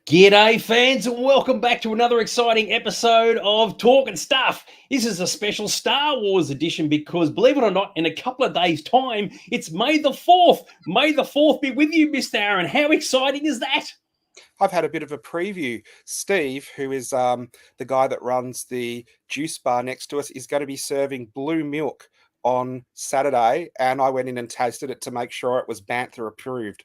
G'day, fans, and welcome back to another exciting episode of Talking Stuff. This is a special Star Wars edition because, believe it or not, in a couple of days' time, it's May the 4th. May the 4th be with you, Mr. Aaron. How exciting is that? I've had a bit of a preview. Steve, who is the guy that runs the juice bar next to us, is going to be serving blue milk on Saturday, and I went in and tasted it to make sure it was Bantha approved.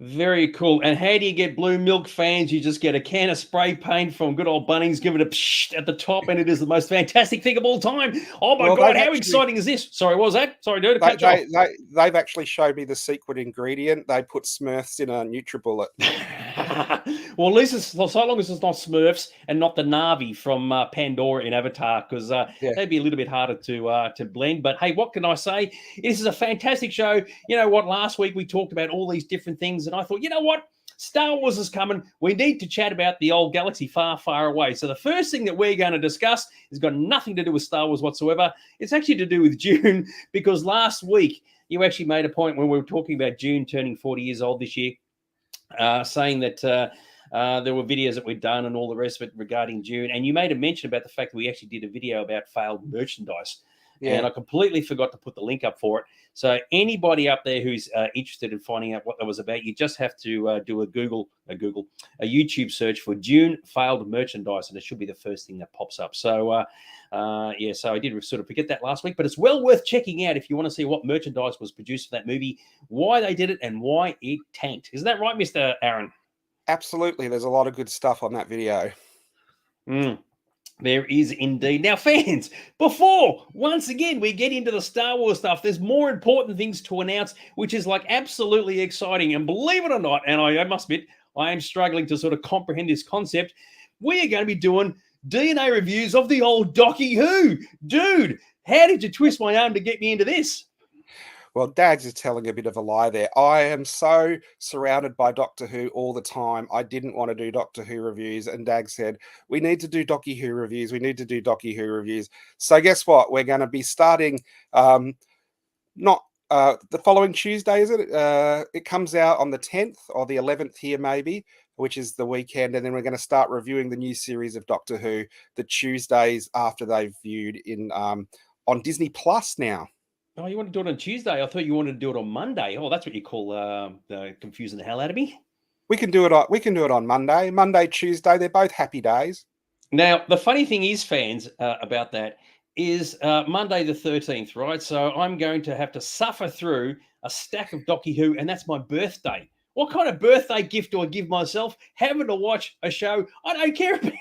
Very cool. And how do you get blue milk, fans? You just get a can of spray paint from good old Bunnings, give it a psh at the top, and it is the most fantastic thing of all time. Oh my God, how exciting is this? Sorry, what was that? Sorry, dude, to cut you off. They've actually showed me the secret ingredient. They put Smurfs in a NutriBullet. Well, at least so long as it's not Smurfs and not the Na'vi from Pandora in Avatar, because they'd be a little bit harder to blend. But hey, what can I say? This is a fantastic show. You know what? Last week we talked about all these different things, and I thought, you know what? Star Wars is coming. We need to chat about the old galaxy far, far away. So the first thing that we're going to discuss has got nothing to do with Star Wars whatsoever. It's actually to do with June, because last week you actually made a point when we were talking about June turning 40 years old this year, saying that there were videos that we'd done and all the rest of it regarding June. And you made a mention about the fact that we actually did a video about failed merchandise. Yeah. And I completely forgot to put the link up for it. So anybody up there who's interested in finding out what that was about, you just have to do a YouTube search for June failed merchandise, and it should be the first thing that pops up. So so I did sort of forget that last week, but it's well worth checking out if you want to see what merchandise was produced for that movie, why they did it, and why it tanked. Isn't that right, Mr. Aaron? Absolutely. There's a lot of good stuff on that video. There is indeed. Now, fans, before, once again, we get into the Star Wars stuff, there's more important things to announce, which is like absolutely exciting. And believe it or not, and I must admit, I am struggling to sort of comprehend this concept. We are going to be doing DNA reviews of the old Doctor Who. Dude, how did you twist my arm to get me into this? Well, Dags is telling a bit of a lie there. I am so surrounded by Doctor Who all the time. I didn't want to do Doctor Who reviews, and Dags said, we need to do Doctor Who reviews. We need to do Doctor Who reviews. So guess what? We're going to be starting not the following Tuesday, is it? It comes out on the 10th or the 11th here maybe, which is the weekend. And then we're going to start reviewing the new series of Doctor Who the Tuesdays after they've viewed in on Disney Plus now. Oh, you want to do it on Tuesday? I thought you wanted to do it on Monday. Oh, that's what you call confusing the hell out of me. We can do it on Monday. Monday, Tuesday, they're both happy days. Now, the funny thing is, fans, about that is Monday the 13th, right? So I'm going to have to suffer through a stack of Doctor Who, and that's my birthday. What kind of birthday gift do I give myself? Having to watch a show I don't care about.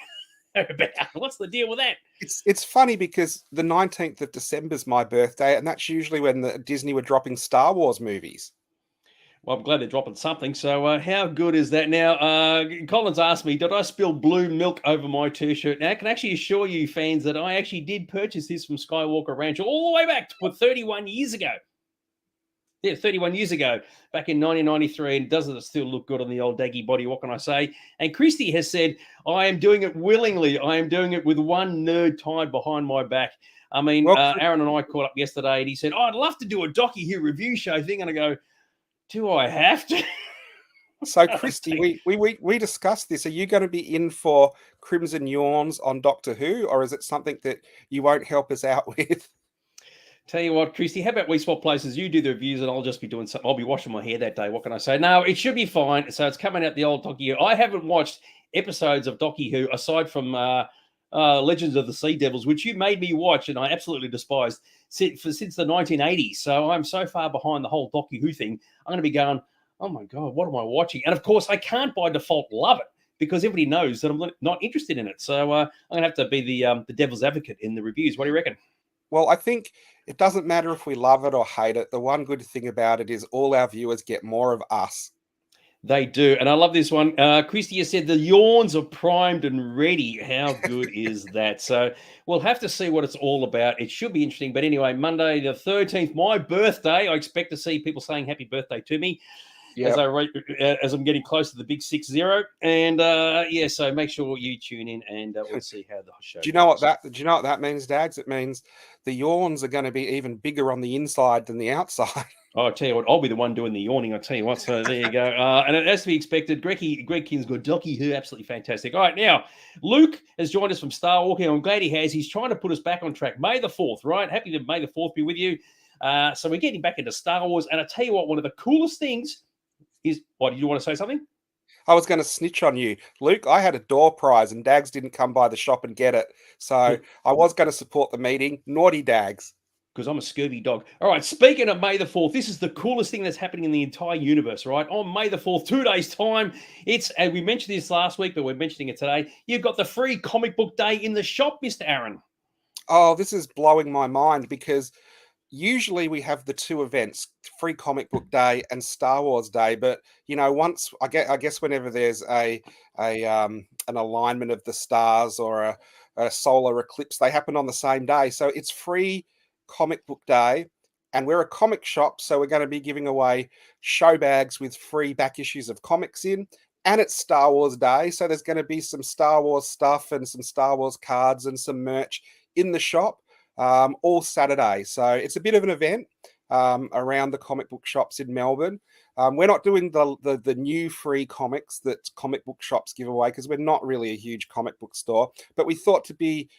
What's the deal with that? It's funny because the 19th of December is my birthday, and that's usually when Disney were dropping Star Wars movies. Well, I'm glad they're dropping something. So how good is that? Now, Collins asked me, did I spill blue milk over my T-shirt? Now, I can actually assure you, fans, that I actually did purchase this from Skywalker Ranch all the way back to 31 years ago. Yeah, 31 years ago, back in 1993, and doesn't it still look good on the old daggy body? What can I say? And Christy has said, I am doing it willingly. I am doing it with one nerd tied behind my back. I mean, Aaron and I caught up yesterday, and he said, I'd love to do a Doctor Who review show thing. And I go, do I have to? So, Christy, we discussed this. Are you going to be in for Crimson Yawns on Doctor Who, or is it something that you won't help us out with? Tell you what, Christy, how about we swap places? You do the reviews and I'll just be doing something. I'll be washing my hair that day. What can I say? No, it should be fine. So it's coming out the old Doctor Who. I haven't watched episodes of Doctor Who aside from Legends of the Sea Devils, which you made me watch and I absolutely despised since the 1980s. So I'm so far behind the whole Doctor Who thing. I'm going to be going, oh my God, what am I watching? And of course, I can't by default love it because everybody knows that I'm not interested in it. So I'm going to have to be the devil's advocate in the reviews. What do you reckon? Well, I think it doesn't matter if we love it or hate it. The one good thing about it is all our viewers get more of us. They do. And I love this one. Christy has said the yawns are primed and ready. How good is that? So we'll have to see what it's all about. It should be interesting. But anyway, Monday the 13th, my birthday. I expect to see people saying happy birthday to me. Yep. As I'm getting close to the big 60, and so make sure you tune in and we'll see how the show. Do you know what that means, Dags? It means the yawns are going to be even bigger on the inside than the outside. Oh, I'll tell you what, I'll be the one doing the yawning. I'll tell you what. So there you go. And it has to be expected. Greg King's good. Docky Who, absolutely fantastic. All right, now, Luke has joined us from Star Walking. I'm glad he has. He's trying to put us back on track. May the 4th, right? Happy to May the 4th be with you. So we're getting back into Star Wars. And I tell you what, one of the coolest things is, what, did you want to say something? I was going to snitch on you. Luke, I had a door prize and Dags didn't come by the shop and get it. So I was going to support the meeting. Naughty Dags. Because I'm a scurvy dog. All right, speaking of May the 4th, this is the coolest thing that's happening in the entire universe, right? On May the 4th, 2 days' time, it's, and we mentioned this last week, but we're mentioning it today, you've got the free comic book day in the shop, Mr. Aaron. Oh, this is blowing my mind because usually we have the two events, Free Comic Book Day and Star Wars Day. But once I guess whenever there's an alignment of the stars or a solar eclipse, they happen on the same day. So it's Free Comic Book Day, and we're a comic shop, so we're going to be giving away show bags with free back issues of comics in. And it's Star Wars Day, so there's going to be some Star Wars stuff and some Star Wars cards and some merch in the shop. All Saturday. So it's a bit of an event around the comic book shops in Melbourne. We're not doing the new free comics that comic book shops give away because we're not really a huge comic book store. But we thought to be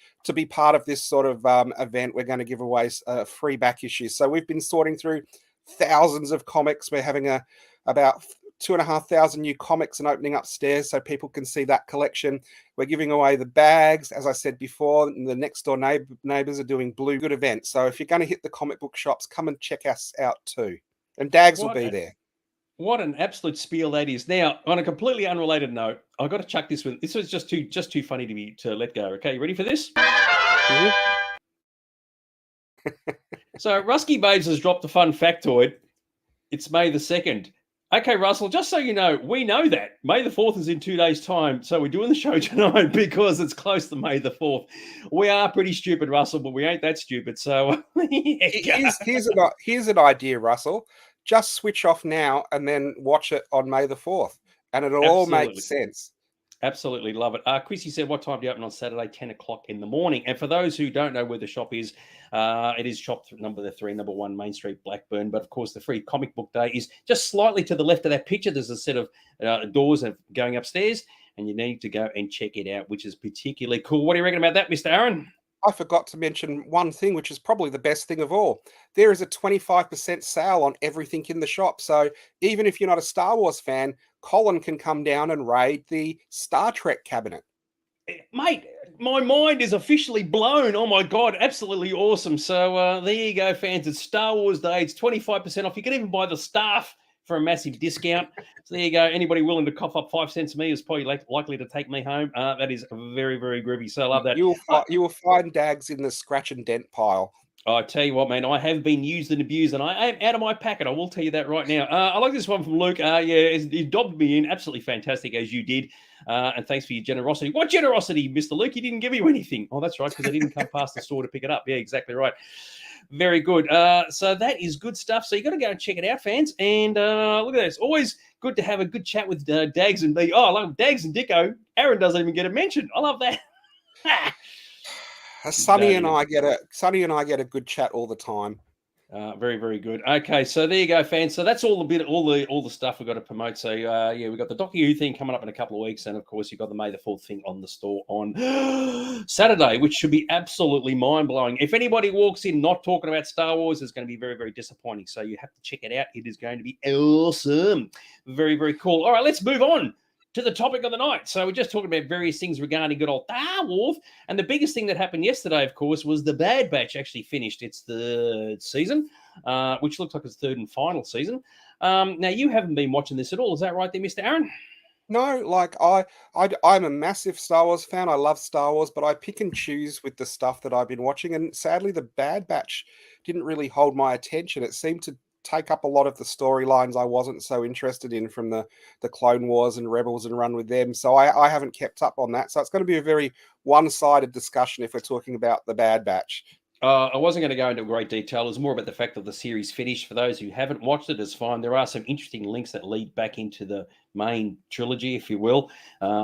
part of this sort of event, we're going to give away free back issues. So we've been sorting through thousands of comics. We're having about 2,500 new comics and opening upstairs so people can see that collection. We're giving away the bags, as I said before. The next door neighbors are doing Blue Good events. So if you're going to hit the comic book shops, come and check us out too. And Dags will be there. What an absolute spiel that is. Now, on a completely unrelated note, I've got to chuck this one. This was just too funny to let go. Okay, you ready for this? Mm-hmm. So Rusky Babes has dropped a fun factoid. It's May the 2nd. Okay, Russell, just so you know, we know that. May the 4th is in 2 days' time, so we're doing the show tonight because it's close to May the 4th. We are pretty stupid, Russell, but we ain't that stupid. So here's an idea, Russell. Just switch off now and then watch it on May the 4th, and it'll all make sense. Absolutely love it. Chrissy said, what time do you open on Saturday? 10 o'clock in the morning. And for those who don't know where the shop is, it is shop number 3, number 1, Main Street, Blackburn. But of course, the free comic book day is just slightly to the left of that picture. There's a set of doors going upstairs, and you need to go and check it out, which is particularly cool. What do you reckon about that, Mr. Aaron? I forgot to mention one thing, which is probably the best thing of all. There is a 25% sale on everything in the shop. So even if you're not a Star Wars fan, Colin can come down and raid the Star Trek cabinet. Mate, my mind is officially blown. Oh, my God. Absolutely awesome. So there you go, fans. It's Star Wars Day. It's 25% off. You can even buy the staff for a massive discount. So there you go. Anybody willing to cough up 5 cents of me is probably likely to take me home. That is very, very groovy. So I love that. You will find Dags in the scratch and dent pile. I tell you what, man, I have been used and abused, and I am out of my packet. I will tell you that right now. I like this one from Luke. He dobbed me in. Absolutely fantastic, as you did. And thanks for your generosity. What generosity, Mr. Luke? He didn't give you anything. Oh, that's right, because I didn't come past the store to pick it up. Yeah, exactly right. Very good. So that is good stuff. So you got to go and check it out, fans. And look at this. Always good to have a good chat with Dags and me. Oh, I love Dags and Dicko. Aaron doesn't even get a mention. I love that. Sonny and I get a good chat all the time. Very, very good. Okay, so there you go, fans. So that's all the stuff we've got to promote. So we've got the Doctor Who thing coming up in a couple of weeks, and of course you've got the May the 4th thing on the store on Saturday, which should be absolutely mind-blowing. If anybody walks in not talking about Star Wars, it's going to be very, very disappointing. So you have to check it out. It is going to be awesome. Very, very cool. All right, let's move on to the topic of the night. So we're just talking about various things regarding good old Star Wars. And the biggest thing that happened yesterday, of course, was the Bad Batch actually finished its third season, which looks like its third and final season. Now, you haven't been watching this at all. Is that right there, Mr. Aaron? No, like I'm a massive Star Wars fan. I love Star Wars, but I pick and choose with the stuff that I've been watching. And sadly, the Bad Batch didn't really hold my attention. It seemed to take up a lot of the storylines I wasn't so interested in from the Clone Wars and Rebels and run with them. So I haven't kept up on that. So it's going to be a very one-sided discussion if we're talking about the Bad Batch. I wasn't going to go into great detail. It was more about the fact that the series finished. For those who haven't watched it, it's fine. There are some interesting links that lead back into the main trilogy, if you will.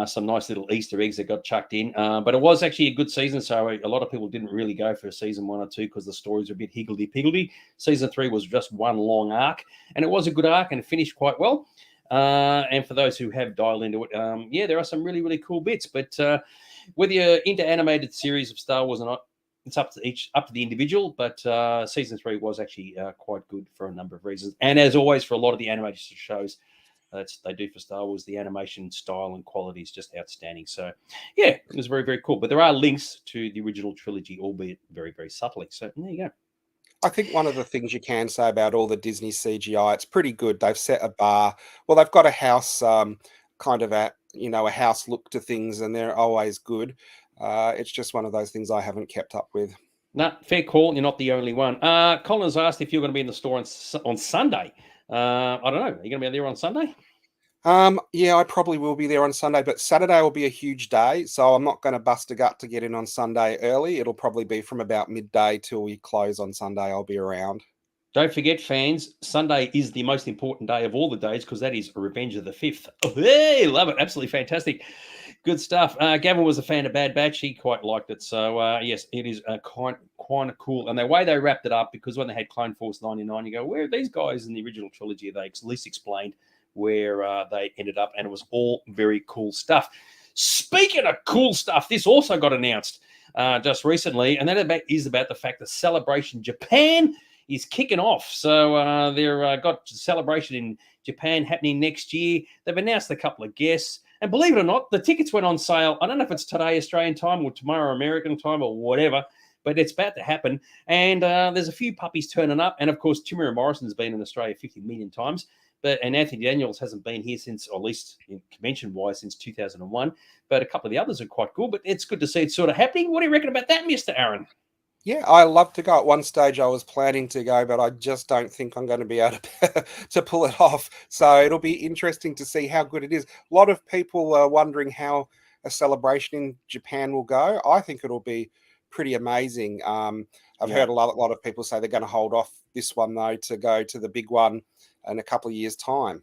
Some nice little Easter eggs that got chucked in. But it was actually a good season. So a lot of people didn't really go for season 1 or 2 because the stories were a bit higgledy-piggledy. Season 3 was just one long arc. And it was a good arc and it finished quite well. And for those who have dialed into it, yeah, there are some really, really cool bits. But whether you're into animated series of Star Wars or not, it's up to the individual, but season 3 was actually quite good for a number of reasons. And as always, for a lot of the animated shows they do for Star Wars, the animation style and quality is just outstanding. So, yeah, it was very, very cool. But there are links to the original trilogy, albeit very, very subtly. So there you go. I think one of the things you can say about all the Disney CGI, it's pretty good. They've set a bar. Well, they've got a house kind of a house look to things, and they're always good. It's just one of those things I haven't kept up with. No, fair call. You're not the only one. Colin has asked if you're going to be in the store on Sunday. I don't know. Are you going to be there on Sunday? Yeah, I probably will be there on Sunday, but Saturday will be a huge day, so I'm not going to bust a gut to get in on Sunday early. It'll probably be from about midday till we close on Sunday. I'll be around. Don't forget, fans, Sunday is the most important day of all the days because that is Revenge of the 5th. Oh, hey, love it. Absolutely fantastic. Good stuff. Gavin was a fan of Bad Batch. He quite liked it. So, yes, it is quite cool. And the way they wrapped it up, because when they had Clone Force 99, you go, where are these guys in the original trilogy? They at least explained where they ended up, and it was all very cool stuff. Speaking of cool stuff, this also got announced just recently, and that is about the fact that Celebration Japan is kicking off. So they've got Celebration in Japan happening next year. They've announced a couple of guests. And believe it or not, the tickets went on sale. I don't know if it's today Australian time or tomorrow American time or whatever, but it's about to happen. And there's a few puppies turning up. And of course, Tamira Morrison's been in Australia 50 million times. And Anthony Daniels hasn't been here since, or at least convention-wise, since 2001. But a couple of the others are quite cool. But it's good to see it sort of happening. What do you reckon about that, Mr. Aaron? Yeah, I love to go. At one stage, I was planning to go, but I just don't think I'm going to be able to pull it off. So it'll be interesting to see how good it is. A lot of people are wondering how a celebration in Japan will go. I think it'll be pretty amazing. I've heard a lot of people say they're going to hold off this one, though, to go to the big one in a couple of years' time.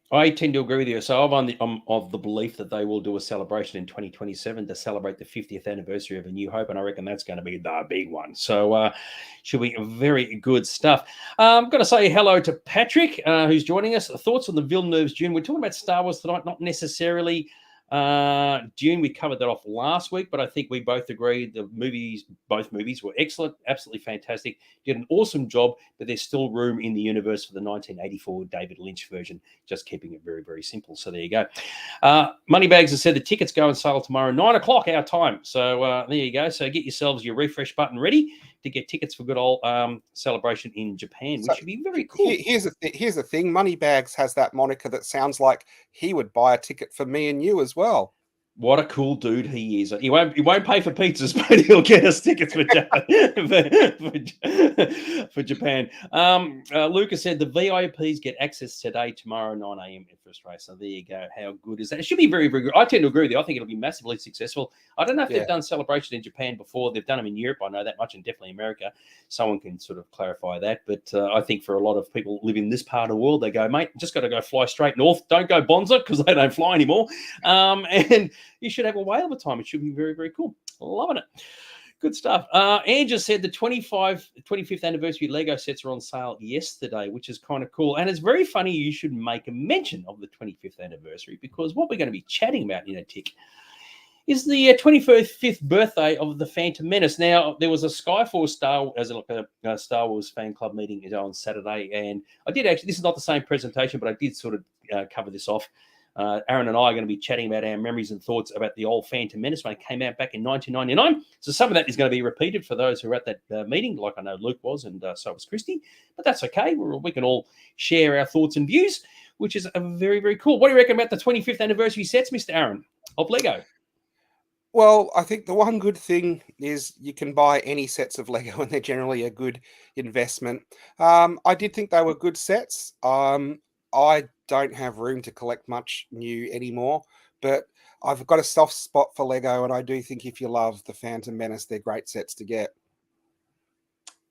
I tend to agree with you. So I'm of the belief that they will do a celebration in 2027 to celebrate the 50th anniversary of A New Hope, and I reckon that's going to be the big one. So should be very good stuff. I'm going to say hello to Patrick, who's joining us. Thoughts on the Villeneuve's Dune? We're talking about Star Wars tonight, not necessarily Dune. We covered that off last week, but I think we both agreed both movies were excellent, absolutely fantastic. Did an awesome job, but there's still room in the universe for the 1984 David Lynch version, just keeping it very, very simple. So there you go. Moneybags has said the tickets go on sale tomorrow, 9 o'clock our time. So there you go. So get yourselves your refresh button ready to get tickets for good old celebration in Japan, which should be very cool. Here's the thing. Moneybags has that moniker that sounds like he would buy a ticket for me and you as well. What a cool dude he is. He won't pay for pizzas, but he'll get us tickets for Japan. Lucas said the VIPs get access today, tomorrow, 9 a.m. for Australia. So there you go. How good is that? It should be very, very good. I tend to agree with you. I think it'll be massively successful. I don't know if they've done celebration in Japan before. They've done them in Europe. I know that much, and definitely America. Someone can sort of clarify that. But I think for a lot of people living in this part of the world, they go, mate, just got to go fly straight north. Don't go Bonza because they don't fly anymore. And you should have a whale of a time. It should be very, very cool. Loving it. Good stuff. Andrew said the 25th anniversary Lego sets are on sale yesterday, which is kind of cool. And it's very funny you should make a mention of the 25th anniversary because what we're going to be chatting about, Tick, is the 25th birthday of the Phantom Menace. Now, there was a Skyfall Star Wars fan club meeting on Saturday, and I did actually, this is not the same presentation, but I did sort of cover this off. Aaron and I are going to be chatting about our memories and thoughts about the old Phantom Menace when it came out back in 1999. So some of that is going to be repeated for those who were at that meeting, like I know Luke was, and so was Christy. But that's okay. We can all share our thoughts and views, which is very, very cool. What do you reckon about the 25th anniversary sets, Mr. Aaron, of Lego? Well, I think the one good thing is you can buy any sets of Lego and they're generally a good investment. I did think they were good sets. I don't have room to collect much new anymore, but I've got a soft spot for Lego, and I do think if you love the Phantom Menace, they're great sets to get.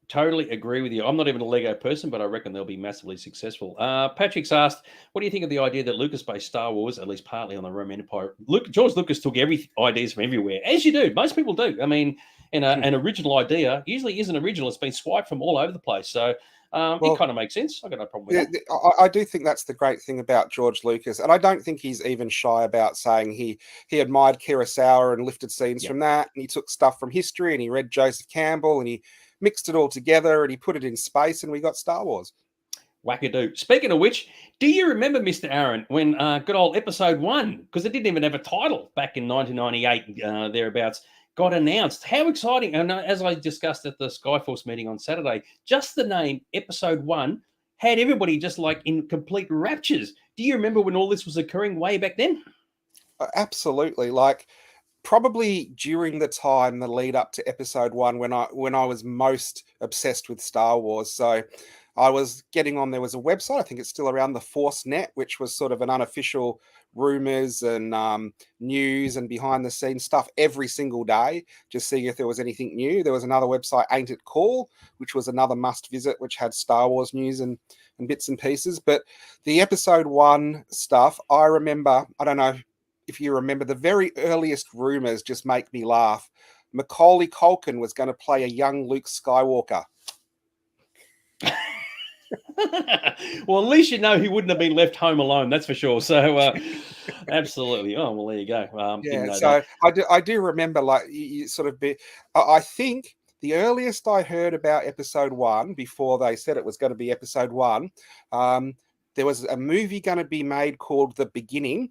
Totally agree with you. I'm not even a Lego person, but I reckon they'll be massively successful. Patrick's asked, "What do you think of the idea that Lucas based Star Wars, at least partly, on the Roman Empire?" George Lucas took every ideas from everywhere, as you do. Most people do. I mean, an original idea usually isn't original; it's been swiped from all over the place. So it Well, kind of makes sense. I got no problem with that. I do think that's the great thing about George Lucas, and I don't think he's even shy about saying he admired Kurosawa and lifted scenes Yeah. from that, and he took stuff from history, and he read Joseph Campbell, and he mixed it all together, and he put it in space, and we got Star Wars. Wackadoo. Speaking of which, do you remember, Mr. Aaron, when good old episode 1, because it didn't even have a title back in 1998, thereabouts, got announced? How exciting. And as I discussed at the Skyforce meeting on Saturday, just the name episode 1 had everybody just like in complete raptures. Do you remember when all this was occurring way back then? Absolutely, like probably during the time the lead up to episode 1 when I was most obsessed with Star Wars. So I was getting on, there was a website, I think it's still around, the Force Net, which was sort of an unofficial rumors and news and behind the scenes stuff every single day, just seeing if there was anything new. There was another website, Ain't It Cool, which was another must visit, which had Star Wars news and bits and pieces. But the episode 1 stuff, I remember, I don't know if you remember, the very earliest rumors just make me laugh. Macaulay Culkin was going to play a young Luke Skywalker. Well, at least you know he wouldn't have been left home alone. That's for sure. So, absolutely. Oh, well, there you go. Didn't Yeah, know so that. I do remember, like, you sort of be. I think the earliest I heard about episode 1 before they said it was going to be episode 1, um, there was a movie going to be made called The Beginning,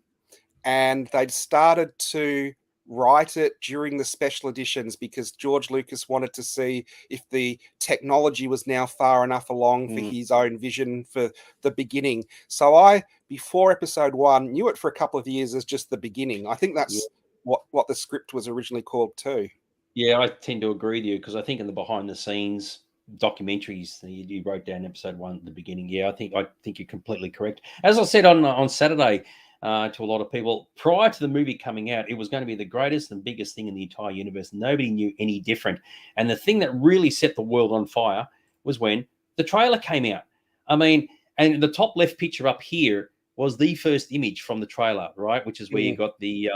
and they'd started to write it during the special editions because George Lucas wanted to see if the technology was now far enough along for Mm, his own vision for The Beginning. So I, before episode 1, knew it for a couple of years as just The Beginning. I think yeah. that's what the script was originally called too. Yeah, I tend to agree with you because I think in the behind the scenes documentaries you wrote down episode 1 at the beginning. Yeah, I think you're completely correct. As I said on Saturday to a lot of people, prior to the movie coming out, it was going to be the greatest and biggest thing in the entire universe. Nobody knew any different. And the thing that really set the world on fire was when the trailer came out. I mean, and the top left picture up here was the first image from the trailer, right? Which is where you Mm, got the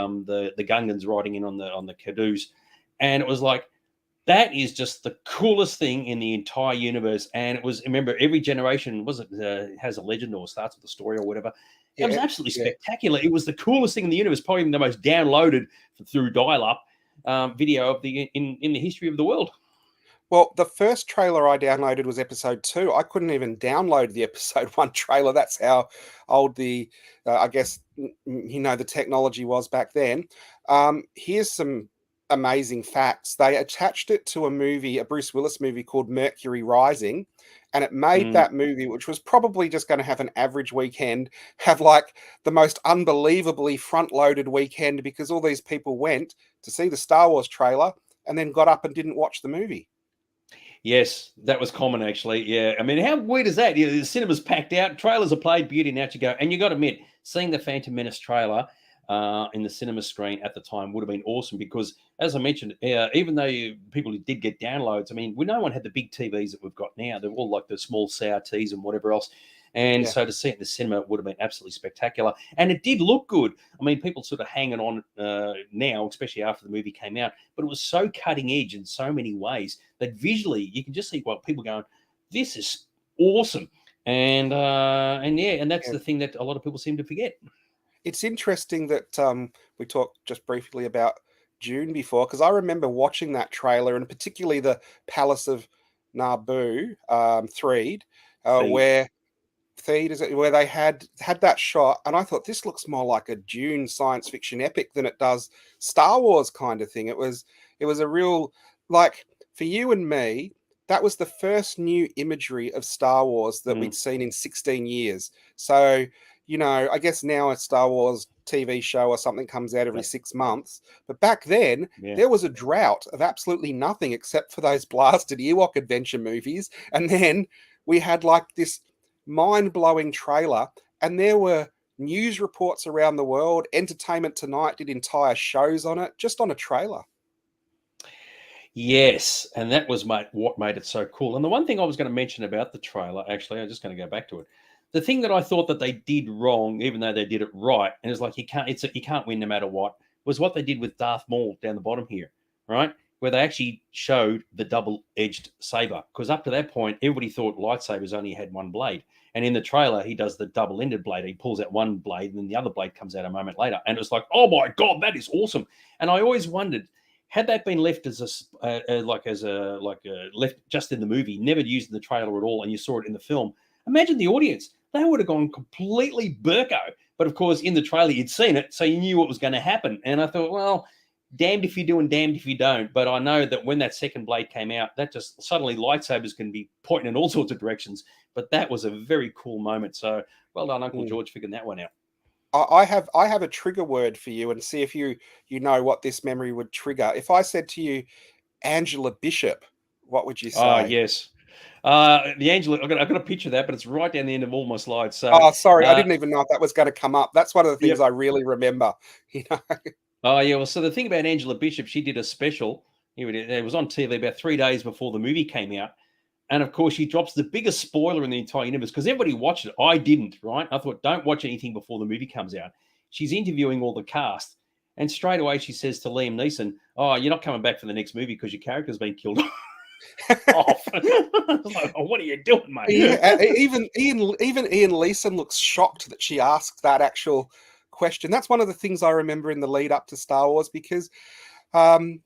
Gungans riding in on the Caboose, and it was like that is just the coolest thing in the entire universe. And it was, remember, every generation was it has a legend or starts with a story or whatever. It was yeah, absolutely yeah. spectacular. It was the coolest thing in the universe, probably the most downloaded through dial-up video of the in the history of the world. Well, the first trailer I downloaded was episode 2. I couldn't even download the episode 1 trailer. That's how old the, I guess, the technology was back then. Here's some amazing facts. They attached it to a movie, a Bruce Willis movie called Mercury Rising, and it made Mm, that movie, which was probably just going to have an average weekend, have like the most unbelievably front-loaded weekend because all these people went to see the Star Wars trailer and then got up and didn't watch the movie. yes, that was common actually. Yeah, I mean, how weird is that? The cinema's packed out, trailers are played, beauty, and out you go. And you got to admit, seeing the Phantom Menace trailer in the cinema screen at the time would have been awesome because, as I mentioned, even though people did get downloads, I mean, no one had the big TVs that we've got now. They're all like the small CRTs and whatever else. And Yeah. so to see it in the cinema would have been absolutely spectacular. And it did look good. I mean, people sort of hanging on now, especially after the movie came out, but it was so cutting edge in so many ways that visually you can just see what people going, this is awesome. And yeah, and that's Yeah. the thing that a lot of people seem to forget. It's interesting that we talked just briefly about June before, because I remember watching that trailer and particularly the Palace of Naboo, Threed, Feed. where Theed is it, where they had that shot, and I thought this looks more like a Dune science fiction epic than it does Star Wars kind of thing. It was a real, like, for you and me, that was the first new imagery of Star Wars that Mm, we'd seen in 16 years. So, I guess now a Star Wars TV show or something comes out every yeah, 6 months, but back then yeah. there was a drought of absolutely nothing except for those blasted Ewok adventure movies, and then we had like this mind-blowing trailer, and there were news reports around the world. Entertainment Tonight did entire shows on it, just on a trailer. Yes, and that was what made it so cool. And the one thing I was going to mention about the trailer, actually, I'm just going to go back to it. The thing that I thought that they did wrong, even though they did it right, and it's like you can't win no matter what, was what they did with Darth Maul down the bottom here, right? Where they actually showed the double-edged saber. Because up to that point, everybody thought lightsabers only had one blade. And in the trailer, he does the double-ended blade. He pulls out one blade, and then the other blade comes out a moment later. And it's like, oh my god, that is awesome! And I always wondered, had that been left as left just in the movie, never used in the trailer at all, and you saw it in the film, imagine the audience. They would have gone completely burko. But of course, in the trailer, you'd seen it, so you knew what was going to happen. And I thought, well, damned if you do and damned if you don't. But I know that when that second blade came out, that just suddenly lightsabers can be pointing in all sorts of directions. But that was a very cool moment. So well done, Uncle George, figuring that one out. I have a trigger word for you, and see if you know what this memory would trigger. If I said to you, Angela Bishop, what would you say? Oh, yes. The Angela, I've got a picture of that, but it's right down the end of all my slides. So, oh, sorry, I didn't even know if that was going to come up. That's one of the things yep. I really remember. You know. Oh yeah. Well, so the thing about Angela Bishop, she did a special. It was on TV about 3 days before the movie came out, and of course, she drops the biggest spoiler in the entire universe because everybody watched it. I didn't. Right? I thought, don't watch anything before the movie comes out. She's interviewing all the cast, and straight away she says to Liam Neeson, "Oh, you're not coming back for the next movie because your character's been killed off." Like, oh, what are you doing, mate? Yeah, even Ian Leeson looks shocked that she asked that actual question. That's one of the things I remember in the lead up to Star Wars, because the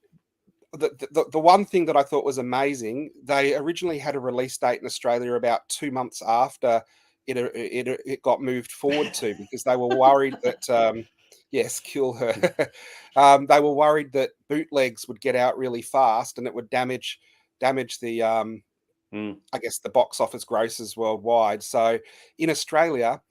one thing that I thought was amazing, they originally had a release date in Australia about 2 months after it got moved forward to, because they were worried that yes, kill her. They were worried that bootlegs would get out really fast and it would damage the I guess the box office grosses worldwide. So in Australia,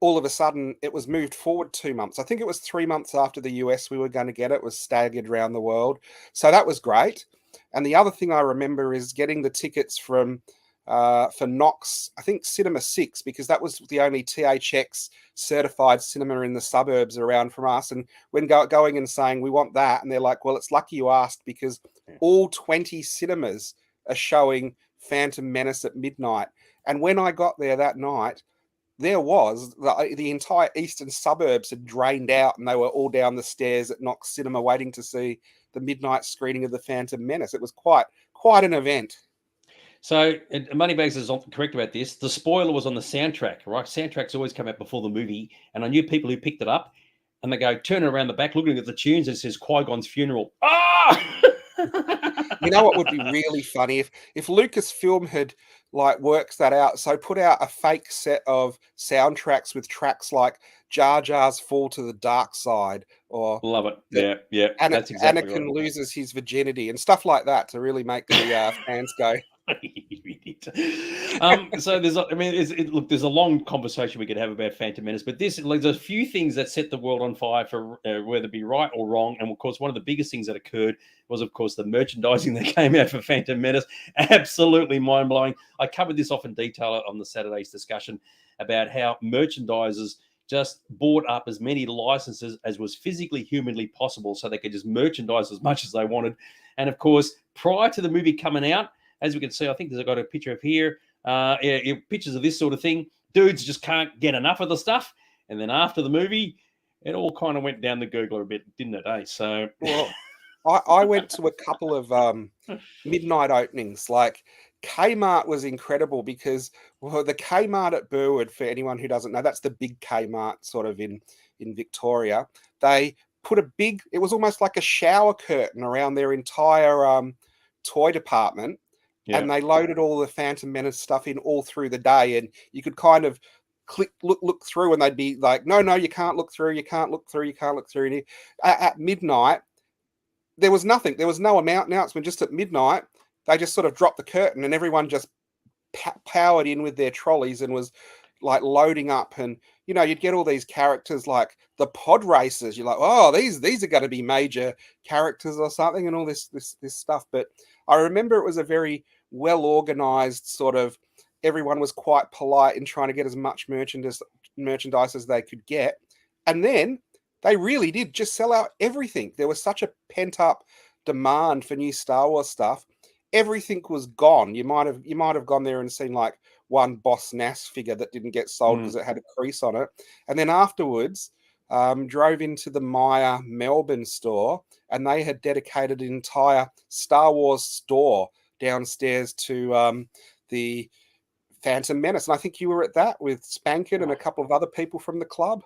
all of a sudden it was moved forward 2 months. I think it was 3 months after the US we were going to get it. It was staggered around the world. So that was great. And the other thing I remember is getting the tickets from for Knox, I think Cinema 6, because that was the only THX certified cinema in the suburbs around from us. And when going and saying, we want that, and they're like, well, it's lucky you asked, because all 20 cinemas are showing Phantom Menace at midnight. And when I got there that night, there was the entire eastern suburbs had drained out, and they were all down the stairs at Knox Cinema waiting to see the midnight screening of the Phantom Menace. It was quite an event. So Moneybags is correct about this. The spoiler was on the soundtrack, right? Soundtracks always come out before the movie, and I knew people who picked it up, and they go turning around the back, looking at the tunes, and it says Qui-Gon's funeral. Ah! You know what would be really funny if Lucasfilm had like worked that out. So put out a fake set of soundtracks with tracks like Jar Jar's Fall to the Dark Side, or love it. Yeah. That's exactly Anakin right. loses his virginity and stuff like that to really make the fans go. So look, there's a long conversation we could have about Phantom Menace, but there's a few things that set the world on fire for whether it be right or wrong. And of course, one of the biggest things that occurred was, of course, the merchandising that came out for Phantom Menace. Absolutely mind blowing. I covered this off in detail on the Saturday's discussion about how merchandisers just bought up as many licenses as was physically, humanly possible, so they could just merchandise as much as they wanted. And of course, prior to the movie coming out, as we can see, I think there's got a picture of here, pictures of this sort of thing. Dudes just can't get enough of the stuff. And then after the movie, it all kind of went down the Googler a bit, didn't it? Eh? So, well, I went to a couple of midnight openings. Like Kmart was incredible, because the Kmart at Burwood, for anyone who doesn't know, that's the big Kmart sort of in Victoria. They put it was almost like a shower curtain around their entire toy department. Yeah. And they loaded all the Phantom Menace stuff in all through the day, and you could kind of look through, and they'd be like, no, you can't look through, you can't look through. And at midnight, there was nothing. There was no announcement. Just at midnight, they just sort of dropped the curtain, and everyone just powered in with their trolleys and was like loading up. And you'd get all these characters like the pod racers. You're like, oh, these are going to be major characters or something, and all this stuff. But I remember it was a very well organized sort of. Everyone was quite polite in trying to get as much merchandise as they could get, and then they really did just sell out everything. There was such a pent up demand for new Star Wars stuff, everything was gone. You might have gone there and seen like one Boss Nass figure that didn't get sold because it had a crease on it, and then afterwards drove into the Myer Melbourne store, and they had dedicated an entire Star Wars store downstairs to the Phantom Menace. And I think you were at that with Spankett and a couple of other people from the club.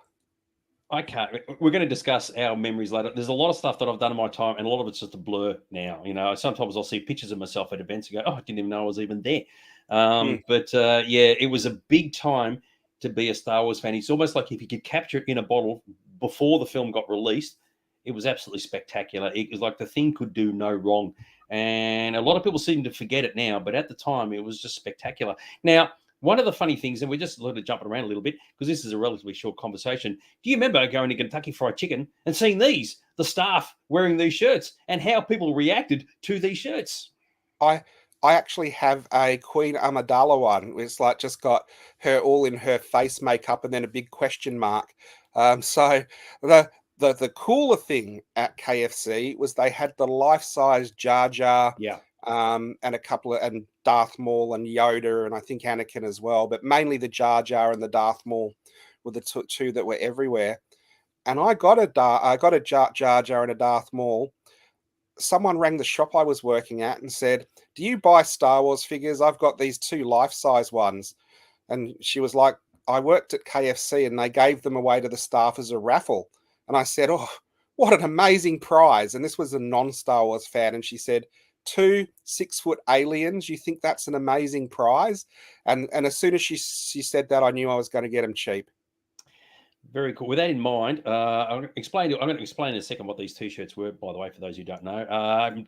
I can't. We're going to discuss our memories later. There's a lot of stuff that I've done in my time, and a lot of it's just a blur now. You know, sometimes I'll see pictures of myself at events and go, "Oh, I didn't even know I was even there." But yeah, it was a big time to be a Star Wars fan. It's almost like if you could capture it in a bottle before the film got released, it was absolutely spectacular. It was like the thing could do no wrong. And a lot of people seem to forget it now, but at the time, it was just spectacular. Now, one of the funny things, and we're just sort of jumping around a little bit because this is a relatively short conversation. Do you remember going to Kentucky Fried Chicken and seeing the staff wearing these shirts, and how people reacted to these shirts? I actually have a Queen Amidala one. It's like just got her all in her face makeup and then a big question mark. So the cooler thing at KFC was they had the life-size Jar Jar, Yeah. and a couple of, and Darth Maul and Yoda, and I think Anakin as well, but mainly the Jar Jar and the Darth Maul were the two that were everywhere. And I got a Jar Jar and a Darth Maul. Someone rang the shop I was working at and said, "Do you buy Star Wars figures? I've got these two life-size ones." And she was like, "I worked at KFC and they gave them away to the staff as a raffle." And I said, "Oh, what an amazing prize." And this was a non-Star Wars fan. And she said, "Two 6-foot aliens, you think that's an amazing prize?" And as soon as she said that, I knew I was going to get them cheap. Very cool. With that in mind, I'm going to explain in a second what these t-shirts were, by the way, for those who don't know.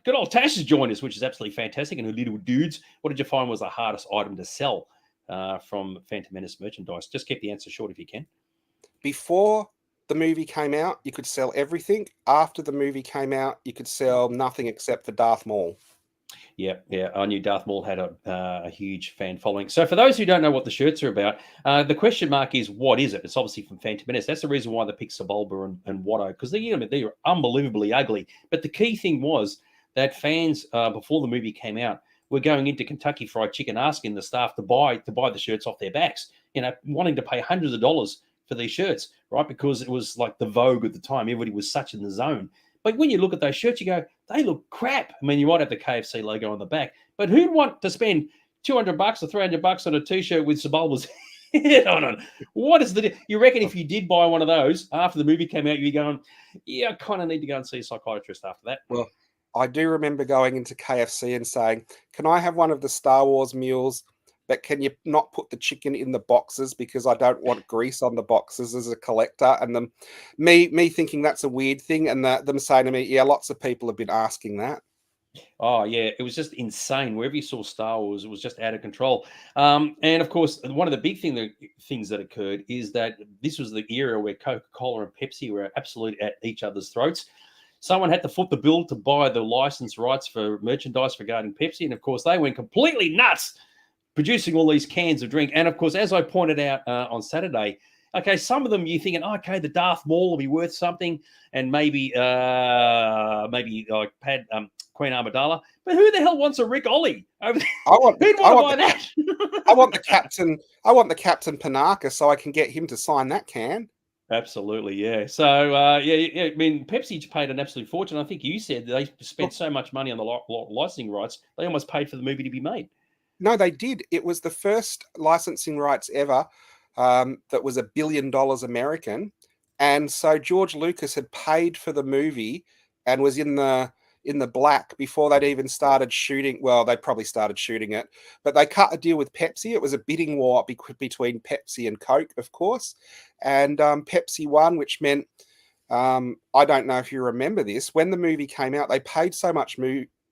Good old Tash has joined us, which is absolutely fantastic. And her little dudes, what did you find was the hardest item to sell from Phantom Menace merchandise? Just keep the answer short if you can. Before the movie came out, you could sell everything. After the movie came out, you could sell nothing except for Darth Maul. Yeah, yeah. I knew Darth Maul had a huge fan following. So for those who don't know what the shirts are about, the question mark is, what is it? It's obviously from Phantom Menace. That's the reason why they picked Sebulba and Watto, because they're unbelievably ugly. But the key thing was that fans, before the movie came out, were going into Kentucky Fried Chicken asking the staff to buy the shirts off their backs, wanting to pay hundreds of dollars for these shirts, right? Because it was like the vogue at the time. Everybody was such in the zone. But when you look at those shirts, you go, they look crap. I mean, you might have the KFC logo on the back, but who'd want to spend $200 or $300 on a t-shirt with Sebulba's head on it? What is you reckon if you did buy one of those after the movie came out, you'd be going, yeah, I kind of need to go and see a psychiatrist after that? Well, I do remember going into KFC and saying, "Can I have one of the Star Wars meals? But can you not put the chicken in the boxes because I don't want grease on the boxes as a collector?" And me thinking that's a weird thing, and them saying to me, "Yeah, lots of people have been asking that." Oh yeah, it was just insane. Wherever you saw Star Wars, it was just out of control. And of course, one of the big things that occurred is that this was the era where Coca-Cola and Pepsi were absolutely at each other's throats. Someone had to foot the bill to buy the license rights for merchandise regarding Pepsi, and of course, they went completely nuts producing all these cans of drink. And of course, as I pointed out on Saturday, okay, some of them you're thinking, okay, the Darth Maul will be worth something, and maybe like Queen Amidala. But who the hell wants a Rick Ollie? Who'd want to buy that? I want the captain. I want the Captain Panaka so I can get him to sign that can. Absolutely, yeah. So, yeah. I mean, Pepsi paid an absolute fortune. I think you said they spent so much money on the licensing rights, they almost paid for the movie to be made. No, they did. It was the first licensing rights ever that was $1 billion American, and so George Lucas had paid for the movie and was in the black before they'd even started shooting. Well, they probably started shooting it, but they cut a deal with Pepsi. It was a bidding war between Pepsi and Coke, of course, and Pepsi won, which meant I don't know if you remember this. When the movie came out, they paid so much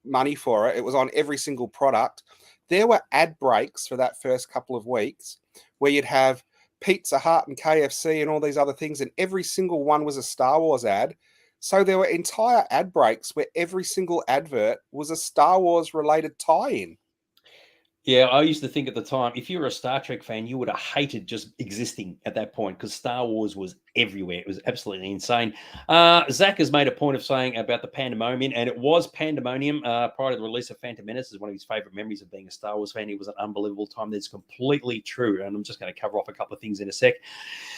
money for it. It was on every single product. There were ad breaks for that first couple of weeks where you'd have Pizza Hut and KFC and all these other things, and every single one was a Star Wars ad. So there were entire ad breaks where every single advert was a Star Wars related tie-in. Yeah, I used to think at the time, if you were a Star Trek fan, you would have hated just existing at that point because Star Wars was everywhere. It was absolutely insane. Zach has made a point of saying about the pandemonium, and it was pandemonium prior to the release of Phantom Menace. Is one of his favorite memories of being a Star Wars fan. It was an unbelievable time. That's completely true, and I'm just going to cover off a couple of things in a sec.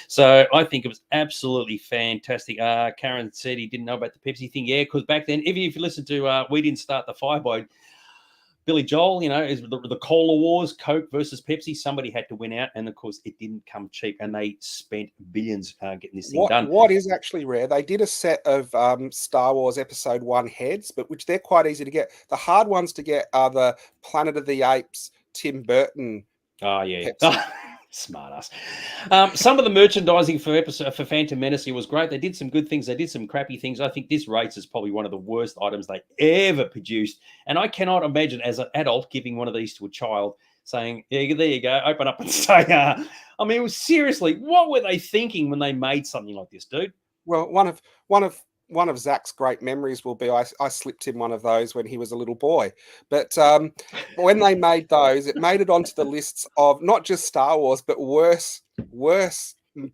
So I think it was absolutely fantastic. Karen said he didn't know about the Pepsi thing. Yeah, because back then, even if you listen to We Didn't Start the Fire by Billy Joel, is the cola wars, Coke versus Pepsi. Somebody had to win out, and of course, it didn't come cheap, and they spent billions getting this thing done. What is actually rare? They did a set of Star Wars Episode 1 heads, but which they're quite easy to get. The hard ones to get are the Planet of the Apes Tim Burton. Oh yeah. Pepsi. Smart ass. Some of the merchandising for Phantom Menace was great. They did some good things. They did some crappy things. I think this rates is probably one of the worst items they ever produced. And I cannot imagine as an adult giving one of these to a child saying, yeah, there you go, open up and say, I mean, seriously, what were they thinking when they made something like this, dude? Well, one of Zach's great memories will be I slipped him one of those when he was a little boy. But when they made those, it made it onto the lists of not just Star Wars, but worse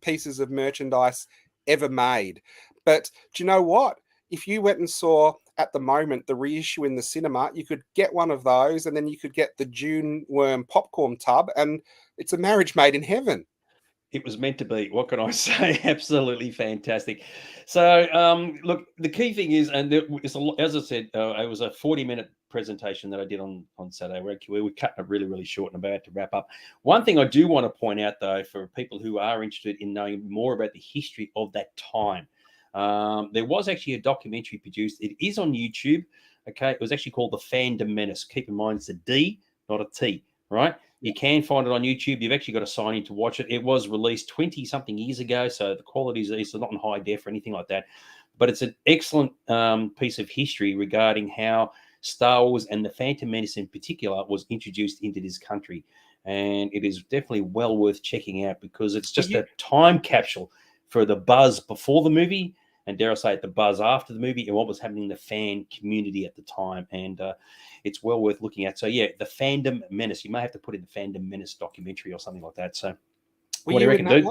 pieces of merchandise ever made. But do you know what? If you went and saw at the moment the reissue in the cinema, you could get one of those, and then you could get the Dune Worm popcorn tub, and it's a marriage made in heaven. It was meant to be. What can I say? Absolutely fantastic. So, look, the key thing is, and as I said, it was a 40-minute presentation that I did on Saturday. We're cutting it really, really short and about to wrap up. One thing I do want to point out, though, for people who are interested in knowing more about the history of that time, there was actually a documentary produced. It is on YouTube. Okay, it was actually called The Fandom Menace. Keep in mind, it's a D, not a T, right? You can find it on YouTube. You've actually got to sign in to watch it. It was released 20-something years ago, so the quality is not in high def or anything like that. But it's an excellent piece of history regarding how Star Wars and the Phantom Menace in particular was introduced into this country. And it is definitely well worth checking out because it's just a time capsule for the buzz before the movie and dare I say it, the buzz after the movie and what was happening in the fan community at the time. And it's well worth looking at. So, yeah, the Fandom Menace. You may have to put in the Fandom Menace documentary or something like that. So, what do you reckon, dude?